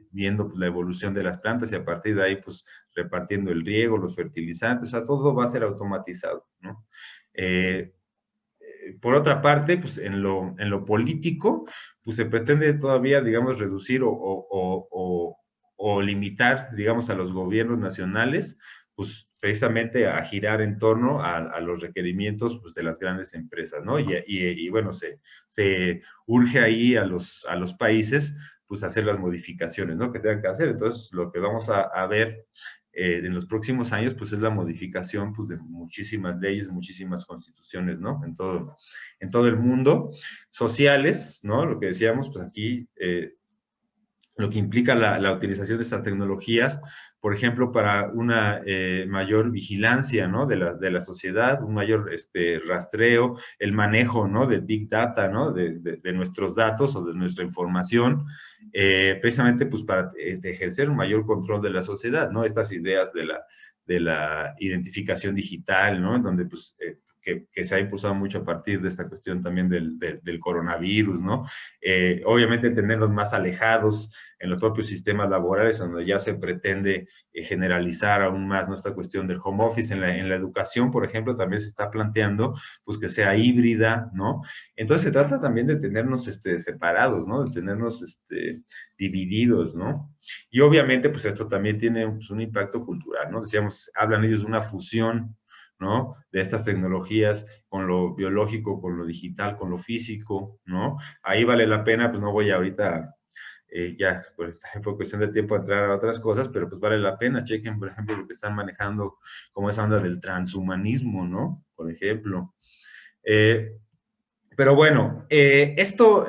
viendo pues, la evolución de las plantas y a partir de ahí pues repartiendo el riego, los fertilizantes, o sea, todo va a ser automatizado, ¿no? Por otra parte, pues en lo político, pues se pretende todavía, digamos, reducir o limitar, digamos, a los gobiernos nacionales, pues precisamente a girar en torno a los requerimientos pues, de las grandes empresas, ¿no? Y bueno, se urge ahí a los países, pues hacer las modificaciones, ¿no? Que tengan que hacer. Entonces, lo que vamos a ver en los próximos años, pues es la modificación pues, de muchísimas leyes, muchísimas constituciones, ¿no? En todo el mundo, sociales, ¿no? Lo que decíamos, pues aquí, lo que implica la utilización de estas tecnologías, por ejemplo, para una mayor vigilancia, ¿no? De la sociedad, un mayor rastreo, el manejo, ¿no? De Big Data, ¿no? De nuestros datos o de nuestra información, precisamente, pues, para ejercer un mayor control de la sociedad, ¿no? Estas ideas de la identificación digital, ¿no? En donde, pues, que se ha impulsado mucho a partir de esta cuestión también del coronavirus, ¿no? Obviamente, tenerlos más alejados en los propios sistemas laborales, donde ya se pretende generalizar aún más nuestra cuestión del home office. En la educación, por ejemplo, también se está planteando pues que sea híbrida, ¿no? Entonces se trata también de tenernos separados, ¿no? De tenernos divididos, ¿no? Y obviamente pues esto también tiene pues, un impacto cultural, ¿no? Decíamos, hablan ellos de una fusión, ¿no? De estas tecnologías con lo biológico, con lo digital, con lo físico, ¿no? Ahí vale la pena, pues no voy ahorita ya por cuestión de tiempo entrar a otras cosas, pero pues vale la pena. Chequen, por ejemplo, lo que están manejando como esa onda del transhumanismo, ¿no? Por ejemplo. Pero bueno, esto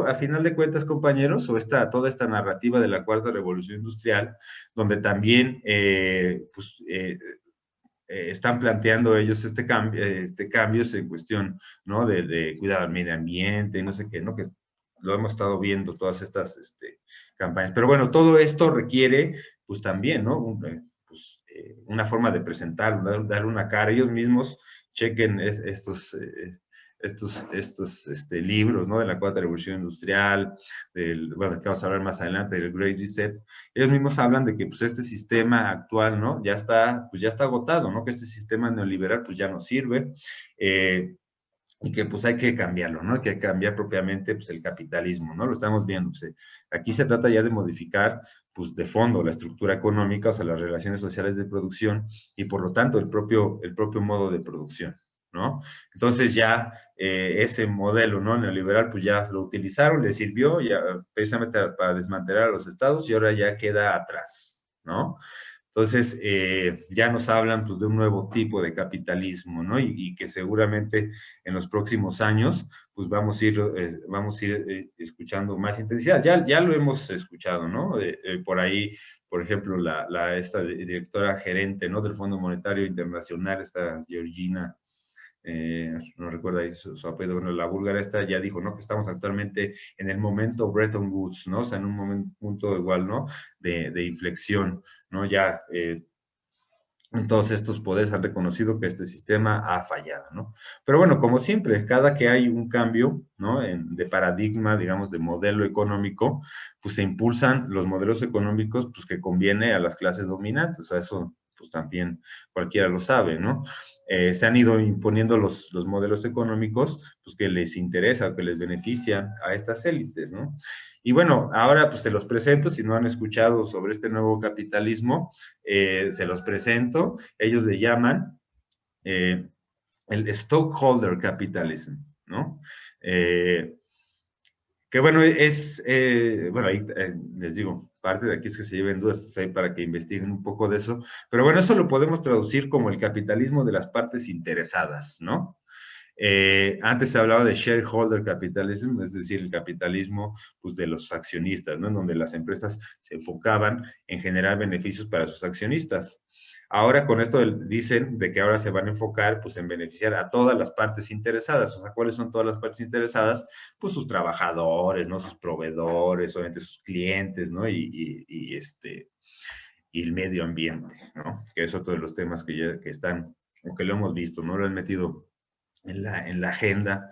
a final de cuentas, compañeros, toda esta narrativa de la cuarta revolución industrial, donde también pues, están planteando ellos cambios en cuestión, ¿no? De cuidar al medio ambiente, no sé qué, ¿no? Que lo hemos estado viendo, todas estas campañas. Pero bueno, todo esto requiere, pues también, ¿no? Una forma de presentar, darle una cara. Ellos mismos chequen estos libros, ¿no? De la cuarta revolución industrial, bueno, que vamos a hablar más adelante, del Great Reset. Ellos mismos hablan de que, pues, este sistema actual, ¿no? Ya está agotado, ¿no? Que este sistema neoliberal, pues, ya no sirve, y que, pues, hay que cambiarlo, ¿no? Que hay que cambiar propiamente, pues, el capitalismo, ¿no? Lo estamos viendo, pues, aquí se trata ya de modificar, pues, de fondo la estructura económica, o sea, las relaciones sociales de producción y, por lo tanto, el propio modo de producción, ¿no? Entonces ya ese modelo, ¿no? Neoliberal, pues ya lo utilizaron, le sirvió ya precisamente para desmantelar a los estados y ahora ya queda atrás, ¿no? Entonces, ya nos hablan pues, de un nuevo tipo de capitalismo, ¿no? Y que seguramente en los próximos años, pues vamos a ir escuchando más intensidad. Ya lo hemos escuchado, ¿no? Por ahí, por ejemplo, esta directora gerente, ¿no? Del Fondo Monetario Internacional, esta Georgina, no recuerdo ahí su apellido, bueno, la búlgara esta ya dijo, ¿no? Que estamos actualmente en el momento Bretton Woods, ¿no? O sea, en un punto igual, ¿no? De inflexión, ¿no? Ya todos estos poderes han reconocido que este sistema ha fallado, ¿no? Pero bueno, como siempre, cada que hay un cambio, ¿no? De paradigma, digamos, de modelo económico, pues se impulsan los modelos económicos, pues que conviene a las clases dominantes, o sea, eso pues también cualquiera lo sabe, ¿no? Se han ido imponiendo los modelos económicos, pues que les interesa, que les beneficia a estas élites, ¿no? Y bueno, ahora pues se los presento, si no han escuchado sobre este nuevo capitalismo, se los presento, ellos le llaman el stockholder capitalism, ¿no? Que bueno, bueno, ahí les digo, parte de aquí es que se lleven dudas, pues ahí para que investiguen un poco de eso, pero bueno, eso lo podemos traducir como el capitalismo de las partes interesadas, ¿no? Antes se hablaba de shareholder capitalism, es decir, el capitalismo pues, de los accionistas, ¿no? En donde las empresas se enfocaban en generar beneficios para sus accionistas. Ahora con esto dicen de que ahora se van a enfocar pues en beneficiar a todas las partes interesadas. O sea, ¿cuáles son todas las partes interesadas? Pues sus trabajadores, ¿no? Sus proveedores, obviamente sus clientes, ¿no? Y el medio ambiente, ¿no? Que es otro de los temas que están, o que lo hemos visto, ¿no? Lo han metido en la agenda,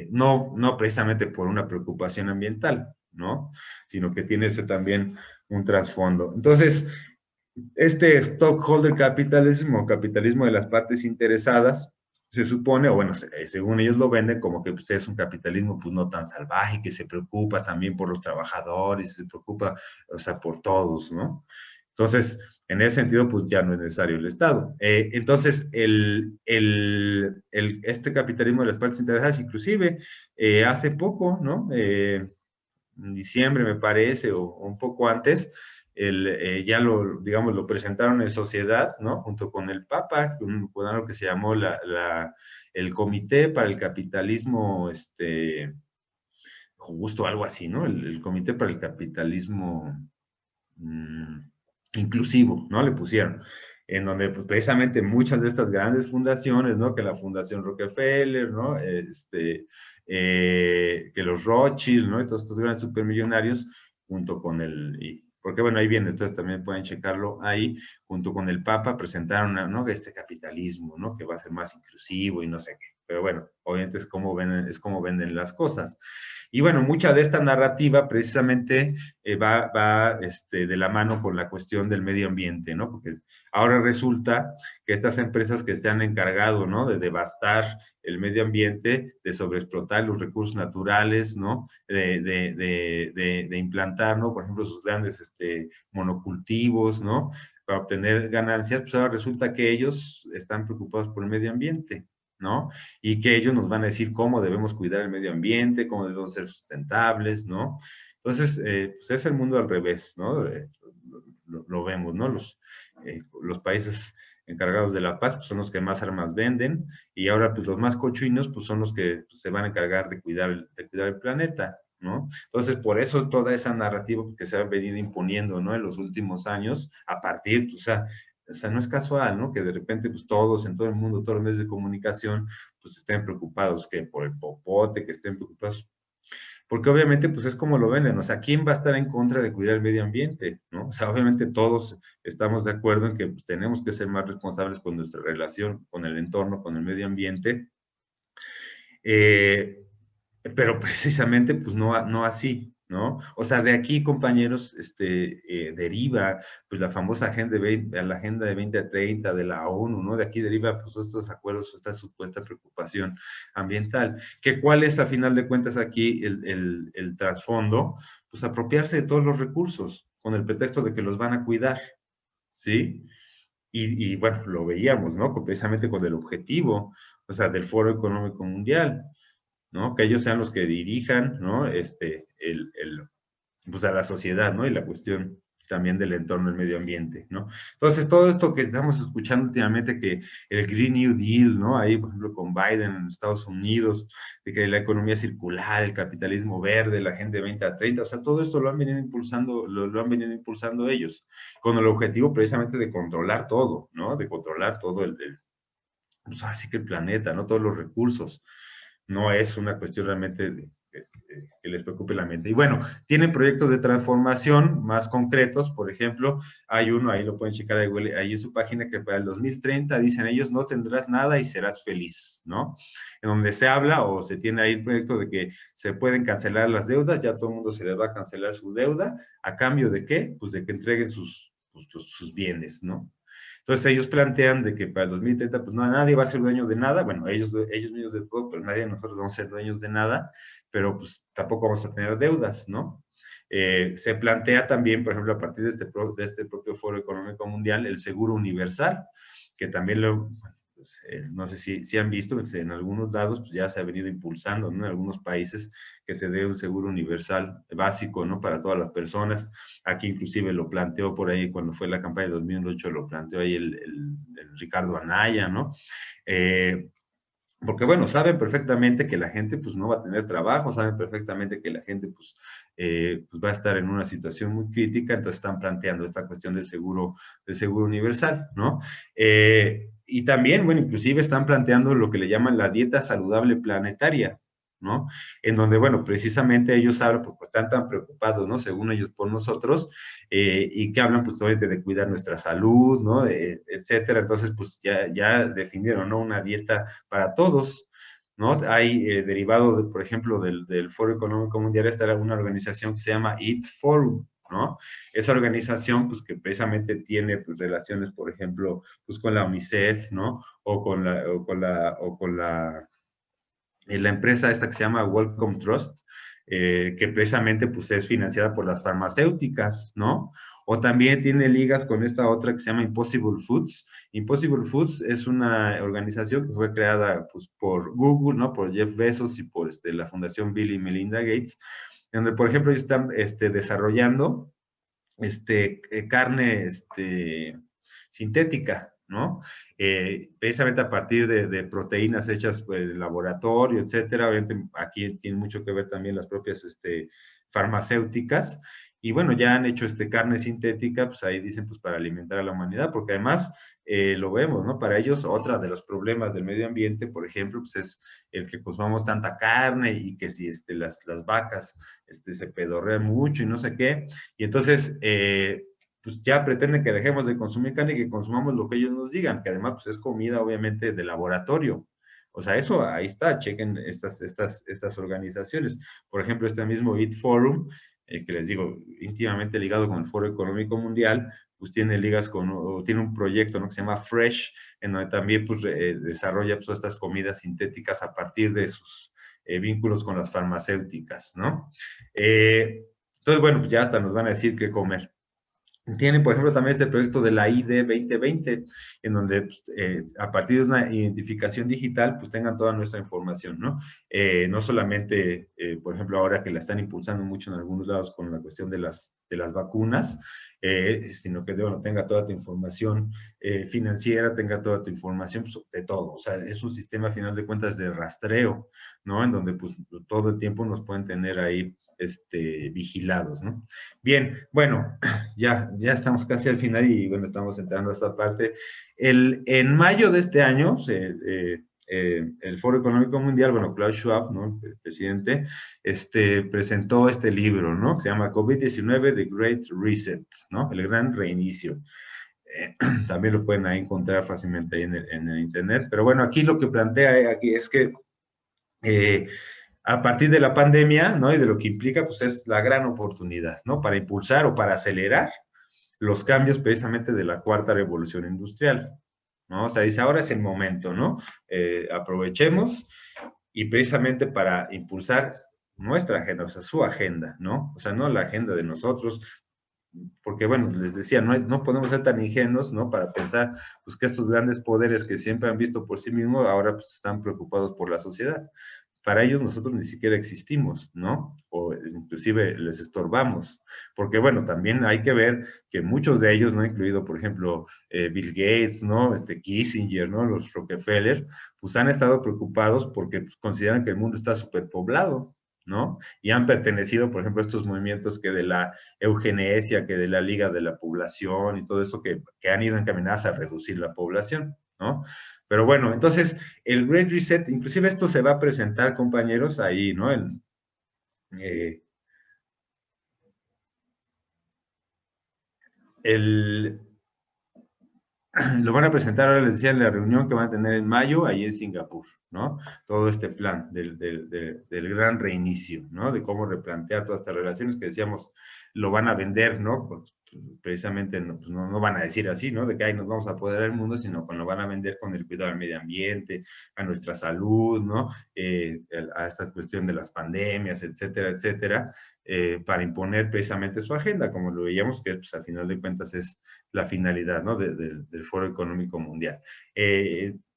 no precisamente por una preocupación ambiental, ¿no? Sino que tiene ese también un trasfondo. Entonces, este stockholder capitalism o capitalismo de las partes interesadas, se supone, o bueno, según ellos lo venden, como que pues, es un capitalismo pues no tan salvaje, que se preocupa también por los trabajadores, se preocupa, o sea, por todos, ¿no? Entonces, en ese sentido, pues ya no es necesario el Estado. Entonces, este capitalismo de las partes interesadas, inclusive, hace poco, ¿no? En diciembre, me parece, o un poco antes, ya digamos, lo presentaron en sociedad, ¿no? Junto con el Papa, con algo que se llamó el Comité para el Capitalismo, justo algo así, ¿no? El Comité para el Capitalismo mm, inclusivo, ¿no? Le pusieron, en donde pues, precisamente muchas de estas grandes fundaciones, ¿no? Que la Fundación Rockefeller, ¿no? Que los Rothschild, ¿no? Y todos estos grandes supermillonarios, junto con porque bueno, ahí viene, entonces también pueden checarlo ahí, junto con el Papa, presentaron, ¿no? Este capitalismo, ¿no? Que va a ser más inclusivo y no sé qué. Pero bueno, obviamente es como venden las cosas. Y bueno, mucha de esta narrativa precisamente va de la mano con la cuestión del medio ambiente, ¿no? Porque ahora resulta que estas empresas que se han encargado, ¿no? De devastar el medio ambiente, de sobreexplotar los recursos naturales, ¿no? De implantar, ¿no? Por ejemplo, sus grandes monocultivos, ¿no? Para obtener ganancias, pues ahora resulta que ellos están preocupados por el medio ambiente, ¿no? Y que ellos nos van a decir cómo debemos cuidar el medio ambiente, cómo debemos ser sustentables, ¿no? Entonces, pues es el mundo al revés, ¿no? Lo vemos, ¿no? Los países encargados de la paz pues son los que más armas venden y ahora pues los más cochinos pues son los que pues, se van a encargar de cuidar el planeta, ¿no? Entonces, por eso toda esa narrativa que se ha venido imponiendo, ¿no? En los últimos años, a partir, pues, o sea, no es casual, ¿no? Que de repente, pues todos, en todo el mundo, todos los medios de comunicación, pues estén preocupados que por el popote, que estén preocupados porque obviamente pues es como lo venden, o sea, ¿quién va a estar en contra de cuidar el medio ambiente? ¿No? O sea, obviamente todos estamos de acuerdo en que pues, tenemos que ser más responsables con nuestra relación con el entorno, con el medio ambiente, eh, pero precisamente pues no así, ¿no? O sea, de aquí, compañeros, deriva pues la famosa la agenda de 2030 de la ONU, ¿no? De aquí deriva pues estos acuerdos, esta supuesta preocupación ambiental. ¿Cuál es a final de cuentas aquí el trasfondo? Pues apropiarse de todos los recursos con el pretexto de que los van a cuidar, ¿sí? Y bueno, lo veíamos, ¿no? Precisamente con el objetivo, o sea, del Foro Económico Mundial, ¿no? Que ellos sean los que dirijan, ¿no? Pues a la sociedad, ¿no? Y la cuestión también del entorno, el medio ambiente, ¿no? Entonces, todo esto que estamos escuchando últimamente, que el Green New Deal, ¿no? Ahí, por ejemplo, con Biden en Estados Unidos, de que la economía circular, el capitalismo verde, la Agenda 2030, o sea, todo esto lo han venido impulsando, lo han venido impulsando ellos, con el objetivo precisamente de controlar todo, ¿no? De controlar todo pues así que el planeta, ¿no? Todos los recursos. No es una cuestión realmente que les preocupe la mente. Y bueno, tienen proyectos de transformación más concretos, por ejemplo, hay uno, ahí lo pueden checar ahí en su página, que para el 2030 dicen ellos, no tendrás nada y serás feliz, ¿no? En donde se habla o se tiene ahí el proyecto de que se pueden cancelar las deudas, ya todo el mundo se le va a cancelar su deuda, ¿a cambio de qué? Pues de que entreguen sus bienes, ¿no? Entonces ellos plantean de que para el 2030 pues no, nadie va a ser dueño de nada, bueno, ellos mismos de todo, pero nadie de nosotros vamos a ser dueños de nada, pero pues tampoco vamos a tener deudas, ¿no? Se plantea también, por ejemplo, a partir de este propio Foro Económico Mundial, el seguro universal, que también pues, no sé si han visto, pues, en algunos lados pues, ya se ha venido impulsando, ¿no? En algunos países que se dé un seguro universal básico, ¿no? Para todas las personas. Aquí inclusive lo planteó por ahí cuando fue la campaña de 2008, lo planteó ahí el Ricardo Anaya, ¿no? Porque, bueno, saben perfectamente que la gente, pues, no va a tener trabajo, saben perfectamente que la gente, pues va a estar en una situación muy crítica, entonces están planteando esta cuestión del seguro universal, ¿no? Y también, bueno, inclusive están planteando lo que le llaman la dieta saludable planetaria, ¿no? En donde, bueno, precisamente ellos hablan, pues están tan preocupados, ¿no? Según ellos, por nosotros, y que hablan, pues, obviamente de cuidar nuestra salud, ¿no? Etcétera. Entonces, pues, ya definieron, ¿no? Una dieta para todos, ¿no? Hay derivado, por ejemplo, del Foro Económico Mundial, está una organización que se llama Eat Forum, ¿no? Esa organización, pues, que precisamente tiene, pues, relaciones, por ejemplo, pues, con la UNICEF, ¿no? La empresa esta que se llama Wellcome Trust, que precisamente, pues, es financiada por las farmacéuticas, ¿no? O también tiene ligas con esta otra que se llama Impossible Foods. Impossible Foods es una organización que fue creada, pues, por Google, ¿no? Por Jeff Bezos y por la Fundación Bill y Melinda Gates, donde, por ejemplo, ellos están desarrollando carne sintética, ¿no? Precisamente a partir de proteínas hechas por el laboratorio, etcétera. Obviamente aquí tiene mucho que ver también las propias farmacéuticas. Y bueno, ya han hecho carne sintética, pues ahí dicen, pues para alimentar a la humanidad, porque además lo vemos, ¿no? Para ellos, otra de los problemas del medio ambiente, por ejemplo, pues es el que consumamos tanta carne y que si las vacas se pedorrean mucho y no sé qué. Y entonces, pues ya pretenden que dejemos de consumir carne y que consumamos lo que ellos nos digan, que además, pues, es comida, obviamente, de laboratorio. O sea, eso ahí está, chequen estas organizaciones. Por ejemplo, este mismo Eat Forum, que les digo, íntimamente ligado con el Foro Económico Mundial, pues tiene ligas o tiene un proyecto, ¿no? Que se llama Fresh, en donde también, pues, desarrolla, pues, estas comidas sintéticas a partir de sus vínculos con las farmacéuticas, ¿no? Entonces, bueno, pues ya hasta nos van a decir qué comer. Tienen, por ejemplo, también este proyecto de la ID 2020, en donde, pues, a partir de una identificación digital, pues tengan toda nuestra información, ¿no? No solamente, por ejemplo, ahora que la están impulsando mucho en algunos lados con la cuestión de las vacunas, sino que, bueno, tenga toda tu información financiera, tenga toda tu información, pues, de todo. O sea, es un sistema, a final de cuentas, de rastreo, ¿no? En donde, pues, todo el tiempo nos pueden tener ahí vigilados, ¿no? Bien, bueno, ya estamos casi al final y bueno, estamos entrando a esta parte. En mayo de este año, el Foro Económico Mundial, bueno, Klaus Schwab, ¿no? El presidente, presentó este libro, ¿no? Que se llama COVID-19, The Great Reset, ¿no? El gran reinicio. También lo pueden ahí encontrar fácilmente ahí en el internet. Pero bueno, aquí lo que plantea aquí es que a partir de la pandemia, ¿no? Y de lo que implica, pues es la gran oportunidad, ¿no? Para impulsar o para acelerar los cambios precisamente de la cuarta revolución industrial, ¿no? O sea, dice, ahora es el momento, ¿no? Aprovechemos y precisamente para impulsar nuestra agenda, o sea, su agenda, ¿no? O sea, no la agenda de nosotros, porque, bueno, les decía, no podemos ser tan ingenuos, ¿no? Para pensar, pues, que estos grandes poderes que siempre han visto por sí mismos, ahora, pues, están preocupados por la sociedad. Para ellos nosotros ni siquiera existimos, ¿no? O inclusive les estorbamos. Porque, bueno, también hay que ver que muchos de ellos, ¿no? Incluido, por ejemplo, Bill Gates, ¿no? Kissinger, ¿no? Los Rockefeller, pues han estado preocupados porque, pues, consideran que el mundo está superpoblado, ¿no? Y han pertenecido, por ejemplo, a estos movimientos que de la eugenesia, que de la Liga de la Población y todo eso que han ido encaminadas a reducir la población, ¿no? Pero bueno, entonces el Great Reset, inclusive esto se va a presentar, compañeros, ahí, ¿no? Eh, el, lo van a presentar, ahora les decía, en la reunión que van a tener en mayo, ahí en Singapur, ¿no? Todo este plan del gran reinicio, ¿no? De cómo replantear todas estas relaciones que decíamos, lo van a vender, ¿no? Pues, precisamente pues no van a decir así, ¿no? De que ahí nos vamos a apoderar del mundo, sino que lo van a vender con el cuidado del medio ambiente, a nuestra salud, ¿no? A esta cuestión de las pandemias, etcétera, etcétera, para imponer precisamente su agenda, como lo veíamos, que pues, al final de cuentas es la finalidad, ¿no? Del Foro Económico Mundial.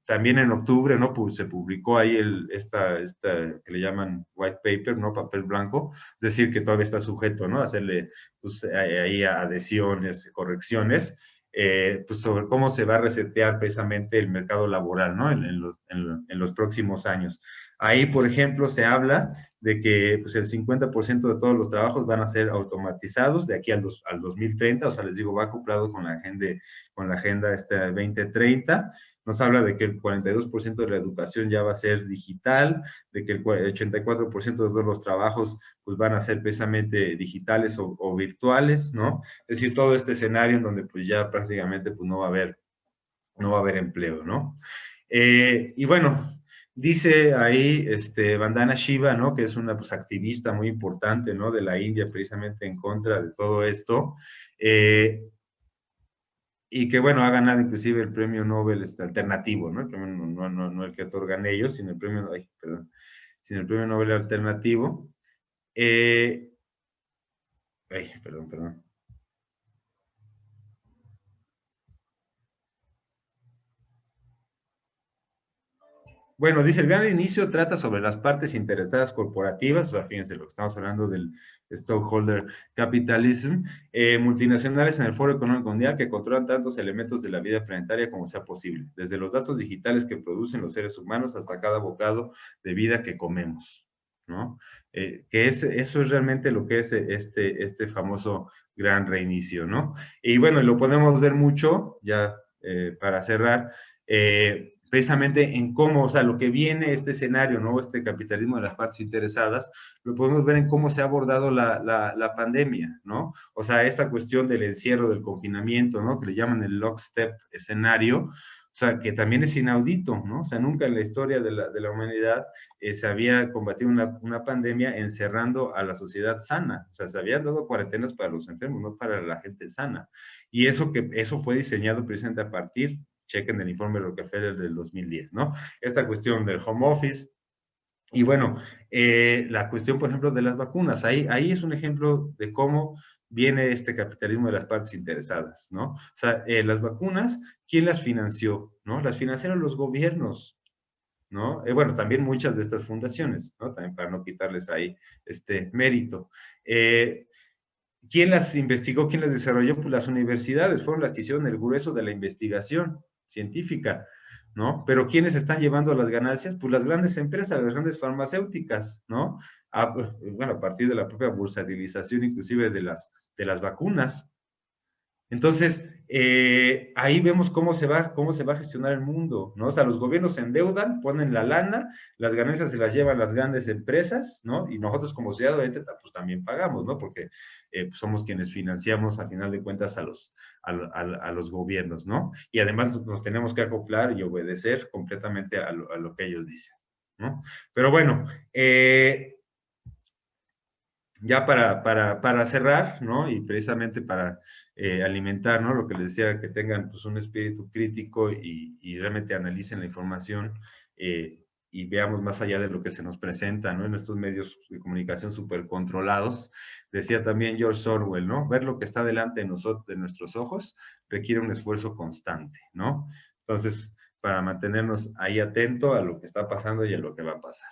También en octubre, ¿no? Pues se publicó ahí esta que le llaman white paper, ¿no? Papel blanco, es decir, que todavía está sujeto, ¿no? A hacerle, pues, ahí adhesiones, correcciones, pues sobre cómo se va a resetear precisamente el mercado laboral, ¿no? En los próximos años. Ahí, por ejemplo, se habla de que pues, el 50% de todos los trabajos van a ser automatizados de aquí al 2030, o sea, les digo, va acoplado con la agenda 2030. Nos habla de que el 42% de la educación ya va a ser digital, de que el 84% de todos los trabajos pues, van a ser precisamente digitales o virtuales, ¿no? Es decir, todo este escenario en donde pues ya prácticamente pues, no va a haber empleo, ¿no? Y bueno, dice ahí Vandana Shiva, ¿no? Que es una pues, activista muy importante, ¿no? De la India, precisamente en contra de todo esto. Y que, bueno, ha ganado inclusive el premio Nobel alternativo, ¿no? El premio, no el que otorgan ellos, sino el premio, ay, perdón, sino el premio Nobel alternativo. Perdón. Bueno, dice, el gran inicio trata sobre las partes interesadas corporativas, o sea, fíjense lo que estamos hablando del stockholder capitalism, multinacionales en el Foro Económico Mundial que controlan tantos elementos de la vida planetaria como sea posible, desde los datos digitales que producen los seres humanos hasta cada bocado de vida que comemos, ¿no? Eso es realmente lo que es este famoso gran reinicio, ¿no? Y bueno, lo podemos ver mucho, ya para cerrar, precisamente en cómo, o sea, lo que viene este escenario, ¿no? Este capitalismo de las partes interesadas, lo podemos ver en cómo se ha abordado la pandemia, ¿no? O sea, esta cuestión del encierro, del confinamiento, ¿no? Que le llaman el lockstep escenario, o sea, que también es inaudito, ¿no? O sea, nunca en la historia de la humanidad se había combatido una pandemia encerrando a la sociedad sana. O sea, se habían dado cuarentenas para los enfermos, no para la gente sana. Y eso fue diseñado precisamente a partir, chequen el informe Rockefeller del 2010, ¿no? Esta cuestión del home office. Y bueno, la cuestión, por ejemplo, de las vacunas. Ahí es un ejemplo de cómo viene este capitalismo de las partes interesadas, ¿no? O sea, las vacunas, ¿quién las financió? ¿No? Las financiaron los gobiernos, ¿no? Bueno, también muchas de estas fundaciones, ¿no? También para no quitarles ahí este mérito. ¿Quién las investigó? ¿Quién las desarrolló? Pues las universidades fueron las que hicieron el grueso de la investigación científica, ¿no? Pero ¿quiénes están llevando las ganancias? Pues las grandes empresas, las grandes farmacéuticas, ¿no? Bueno, a partir de la propia bursatilización inclusive de las vacunas. Entonces, ahí vemos cómo se va a gestionar el mundo, ¿no? O sea, los gobiernos se endeudan, ponen la lana, las ganancias se las llevan las grandes empresas, ¿no? Y nosotros como sociedad, obviamente, pues también pagamos, ¿no? Porque pues somos quienes financiamos, al final de cuentas, a los gobiernos, ¿no? Y además nos tenemos que acoplar y obedecer completamente a lo que ellos dicen, ¿no? Pero bueno, ya para cerrar, ¿no? Y precisamente para alimentar, ¿no? Lo que les decía, que tengan pues, un espíritu crítico y realmente analicen la información y veamos más allá de lo que se nos presenta, ¿no? En estos medios de comunicación súper controlados. Decía también George Orwell, ¿no? Ver lo que está delante de nuestros ojos requiere un esfuerzo constante, ¿no? Entonces, para mantenernos ahí atento a lo que está pasando y a lo que va a pasar.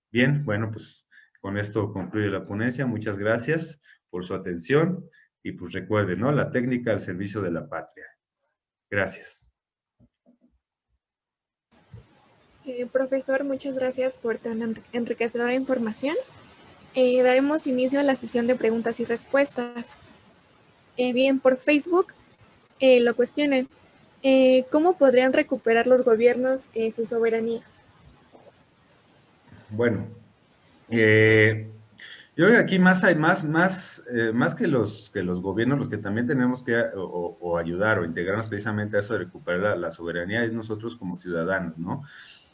Bien, bueno, pues con esto concluye la ponencia. Muchas gracias por su atención y pues recuerden, ¿no? La técnica al servicio de la patria. Gracias. Profesor, muchas gracias por tan enriquecedora información. Daremos inicio a la sesión de preguntas y respuestas. Bien, por Facebook lo cuestionan. ¿Cómo podrían recuperar los gobiernos su soberanía? Bueno, yo creo que aquí hay más que los gobiernos, los que también tenemos que o ayudar o integrarnos precisamente a eso de recuperar la soberanía es nosotros como ciudadanos, ¿no?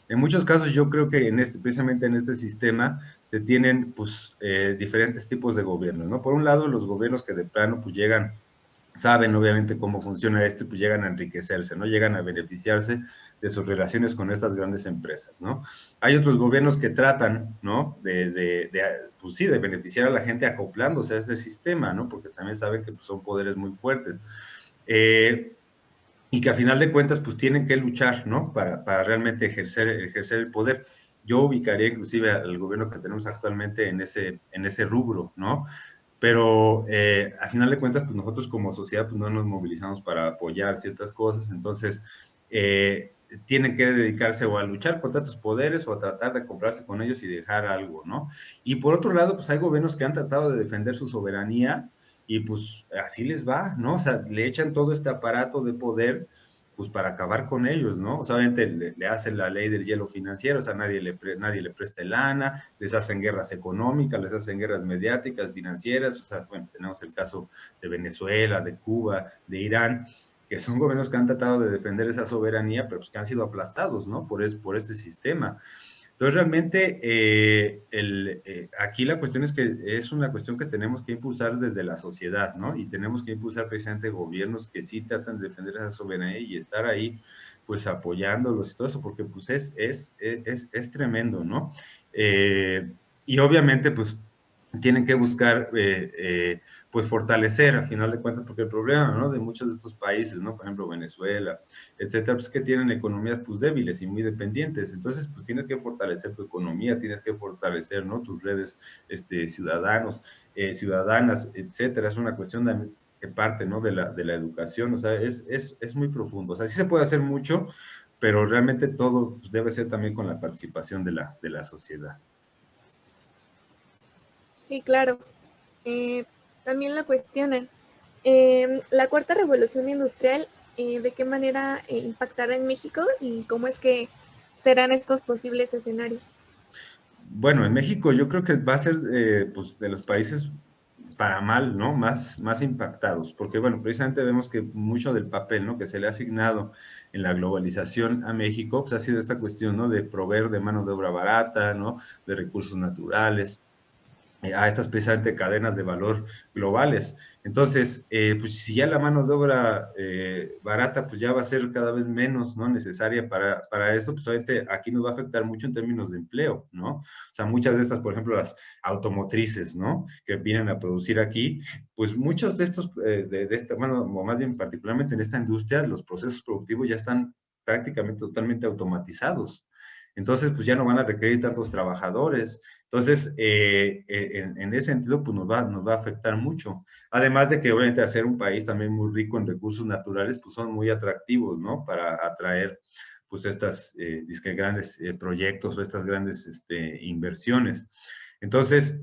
En muchos casos yo creo que precisamente en este sistema se tienen pues diferentes tipos de gobiernos, ¿no? Por un lado, los gobiernos que de plano pues llegan, saben obviamente cómo funciona esto y pues llegan a enriquecerse, ¿no? Llegan a beneficiarse de sus relaciones con estas grandes empresas, ¿no? Hay otros gobiernos que tratan, ¿no? Pues sí, de beneficiar a la gente acoplándose a este sistema, ¿no? Porque también saben que pues, son poderes muy fuertes. Y que a final de cuentas pues tienen que luchar, ¿no? Para realmente ejercer el poder. Yo ubicaría inclusive al gobierno que tenemos actualmente en ese rubro, ¿no? pero a final de cuentas, pues nosotros como sociedad pues no nos movilizamos para apoyar ciertas cosas, entonces tienen que dedicarse o a luchar contra tus poderes o a tratar de comprarse con ellos y dejar algo, ¿no? Y por otro lado, pues hay gobiernos que han tratado de defender su soberanía y pues así les va, ¿no? O sea, le echan todo este aparato de poder pues para acabar con ellos, ¿no? O sea, obviamente le hacen la ley del hielo financiero, o sea, nadie le presta lana, les hacen guerras económicas, les hacen guerras mediáticas, financieras, o sea, bueno, tenemos el caso de Venezuela, de Cuba, de Irán, que son gobiernos que han tratado de defender esa soberanía, pero pues que han sido aplastados, ¿no? Por este sistema. Entonces, realmente, aquí la cuestión es que es una cuestión que tenemos que impulsar desde la sociedad, ¿no? Y tenemos que impulsar precisamente gobiernos que sí tratan de defender esa soberanía y estar ahí, pues, apoyándolos y todo eso, porque, pues, es tremendo, ¿no? Y obviamente, pues, tienen que buscar, pues, fortalecer, al final de cuentas, porque el problema, ¿no? De muchos de estos países, ¿no? Por ejemplo, Venezuela, etcétera, pues que tienen economías pues débiles y muy dependientes. Entonces, pues tienes que fortalecer tu economía, tienes que fortalecer, ¿no? Tus redes ciudadanos, ciudadanas, etcétera. Es una cuestión que parte, ¿no? De la educación, o sea, es muy profundo. O sea, sí se puede hacer mucho, pero realmente todo pues, debe ser también con la participación de la sociedad. Sí, claro. Eh, También la cuestionan. La cuarta revolución industrial, ¿de qué manera impactará en México y cómo es que serán estos posibles escenarios? Bueno, en México yo creo que va a ser pues, de los países para mal, ¿no? Más impactados, porque bueno, precisamente vemos que mucho del papel, ¿no? Que se le ha asignado en la globalización a México, pues ha sido esta cuestión, ¿no? De proveer de mano de obra barata, ¿no? De recursos naturales, a estas precisamente cadenas de valor globales. Entonces, pues si ya la mano de obra barata, pues ya va a ser cada vez menos, ¿no? Necesaria para esto, pues obviamente aquí nos va a afectar mucho en términos de empleo, ¿no? O sea, muchas de estas, por ejemplo, las automotrices, ¿no? Que vienen a producir aquí, pues muchos de estos, de esta, bueno, o más bien particularmente en esta industria, los procesos productivos ya están prácticamente totalmente automatizados. Entonces, pues ya no van a requerir tantos trabajadores. Entonces, en ese sentido, pues nos va a afectar mucho. Además de que, obviamente, hacer un país también muy rico en recursos naturales, pues son muy atractivos, ¿no? Para atraer, pues, estas grandes proyectos o estas grandes inversiones. Entonces,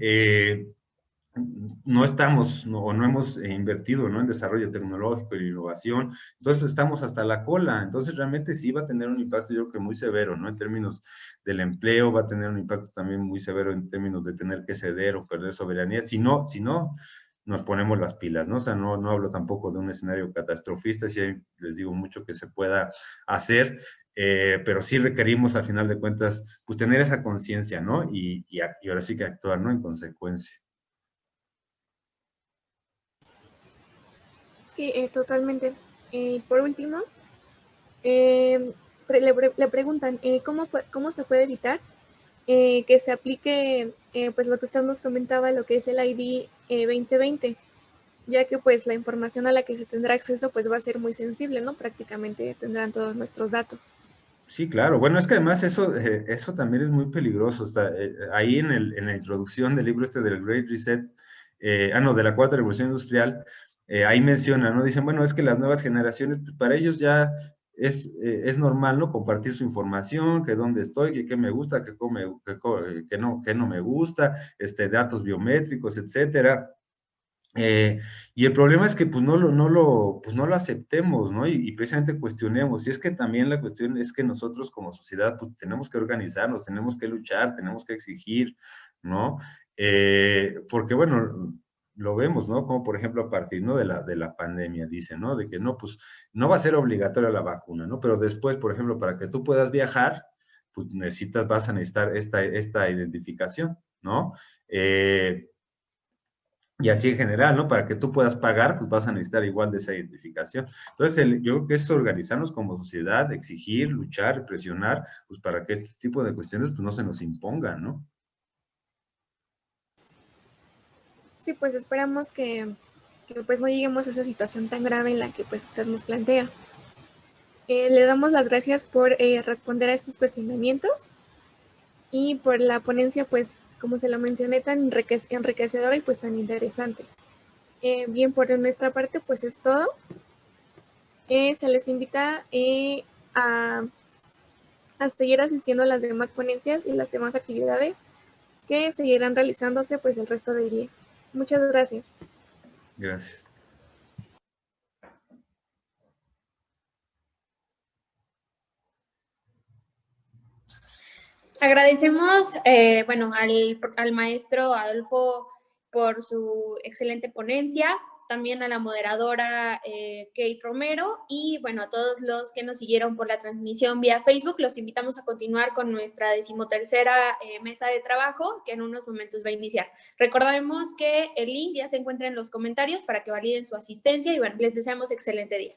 no estamos o no hemos invertido, ¿no? En desarrollo tecnológico y innovación, entonces estamos hasta la cola, entonces realmente sí va a tener un impacto yo creo que muy severo, ¿no? En términos del empleo, va a tener un impacto también muy severo en términos de tener que ceder o perder soberanía, si no nos ponemos las pilas, ¿no? O sea, no hablo tampoco de un escenario catastrofista, si hay, les digo mucho que se pueda hacer, pero sí requerimos al final de cuentas, pues tener esa conciencia, ¿no? Y ahora sí que actuar, ¿no? En consecuencia. Sí, totalmente. Por último, le preguntan cómo se puede evitar que se aplique pues lo que usted nos comentaba, lo que es el ID 2020, ya que pues la información a la que se tendrá acceso pues va a ser muy sensible, ¿no? Prácticamente tendrán todos nuestros datos. Sí, claro. Bueno, es que además eso también es muy peligroso. Está, ahí en la introducción del libro del Great Reset, no, de la Cuarta Revolución Industrial, ahí menciona, ¿no? Dicen, bueno, es que las nuevas generaciones, pues, para ellos ya es normal, ¿no? Compartir su información, que dónde estoy, que qué me gusta, que no me gusta, datos biométricos, etcétera. Eh, y el problema es que pues pues no lo aceptemos, ¿no? Y precisamente cuestionemos. Y es que también la cuestión es que nosotros como sociedad pues tenemos que organizarnos, tenemos que luchar, tenemos que exigir, ¿no? Porque bueno, lo vemos, ¿no? Como por ejemplo a partir, ¿no? De la pandemia, dicen, ¿no? De que no, pues no va a ser obligatoria la vacuna, ¿no? Pero después, por ejemplo, para que tú puedas viajar, pues vas a necesitar esta identificación, ¿no? Y así en general, ¿no? Para que tú puedas pagar, pues vas a necesitar igual de esa identificación. Entonces, yo creo que es organizarnos como sociedad, exigir, luchar, presionar, pues para que este tipo de cuestiones pues no se nos impongan, ¿no? Sí, pues esperamos que pues no lleguemos a esa situación tan grave en la que pues usted nos plantea. Le damos las gracias por responder a estos cuestionamientos y por la ponencia pues como se lo mencioné, tan enriquecedora y pues tan interesante. Bien, por nuestra parte pues es todo. Se les invita a seguir asistiendo a las demás ponencias y las demás actividades que seguirán realizándose pues el resto del día. Muchas gracias. Gracias. Agradecemos, bueno, al maestro Adolfo por su excelente ponencia, también a la moderadora Kate Romero y, bueno, a todos los que nos siguieron por la transmisión vía Facebook. Los invitamos a continuar con nuestra 13ª mesa de trabajo, que en unos momentos va a iniciar. Recordemos que el link ya se encuentra en los comentarios para que validen su asistencia y, bueno, les deseamos excelente día.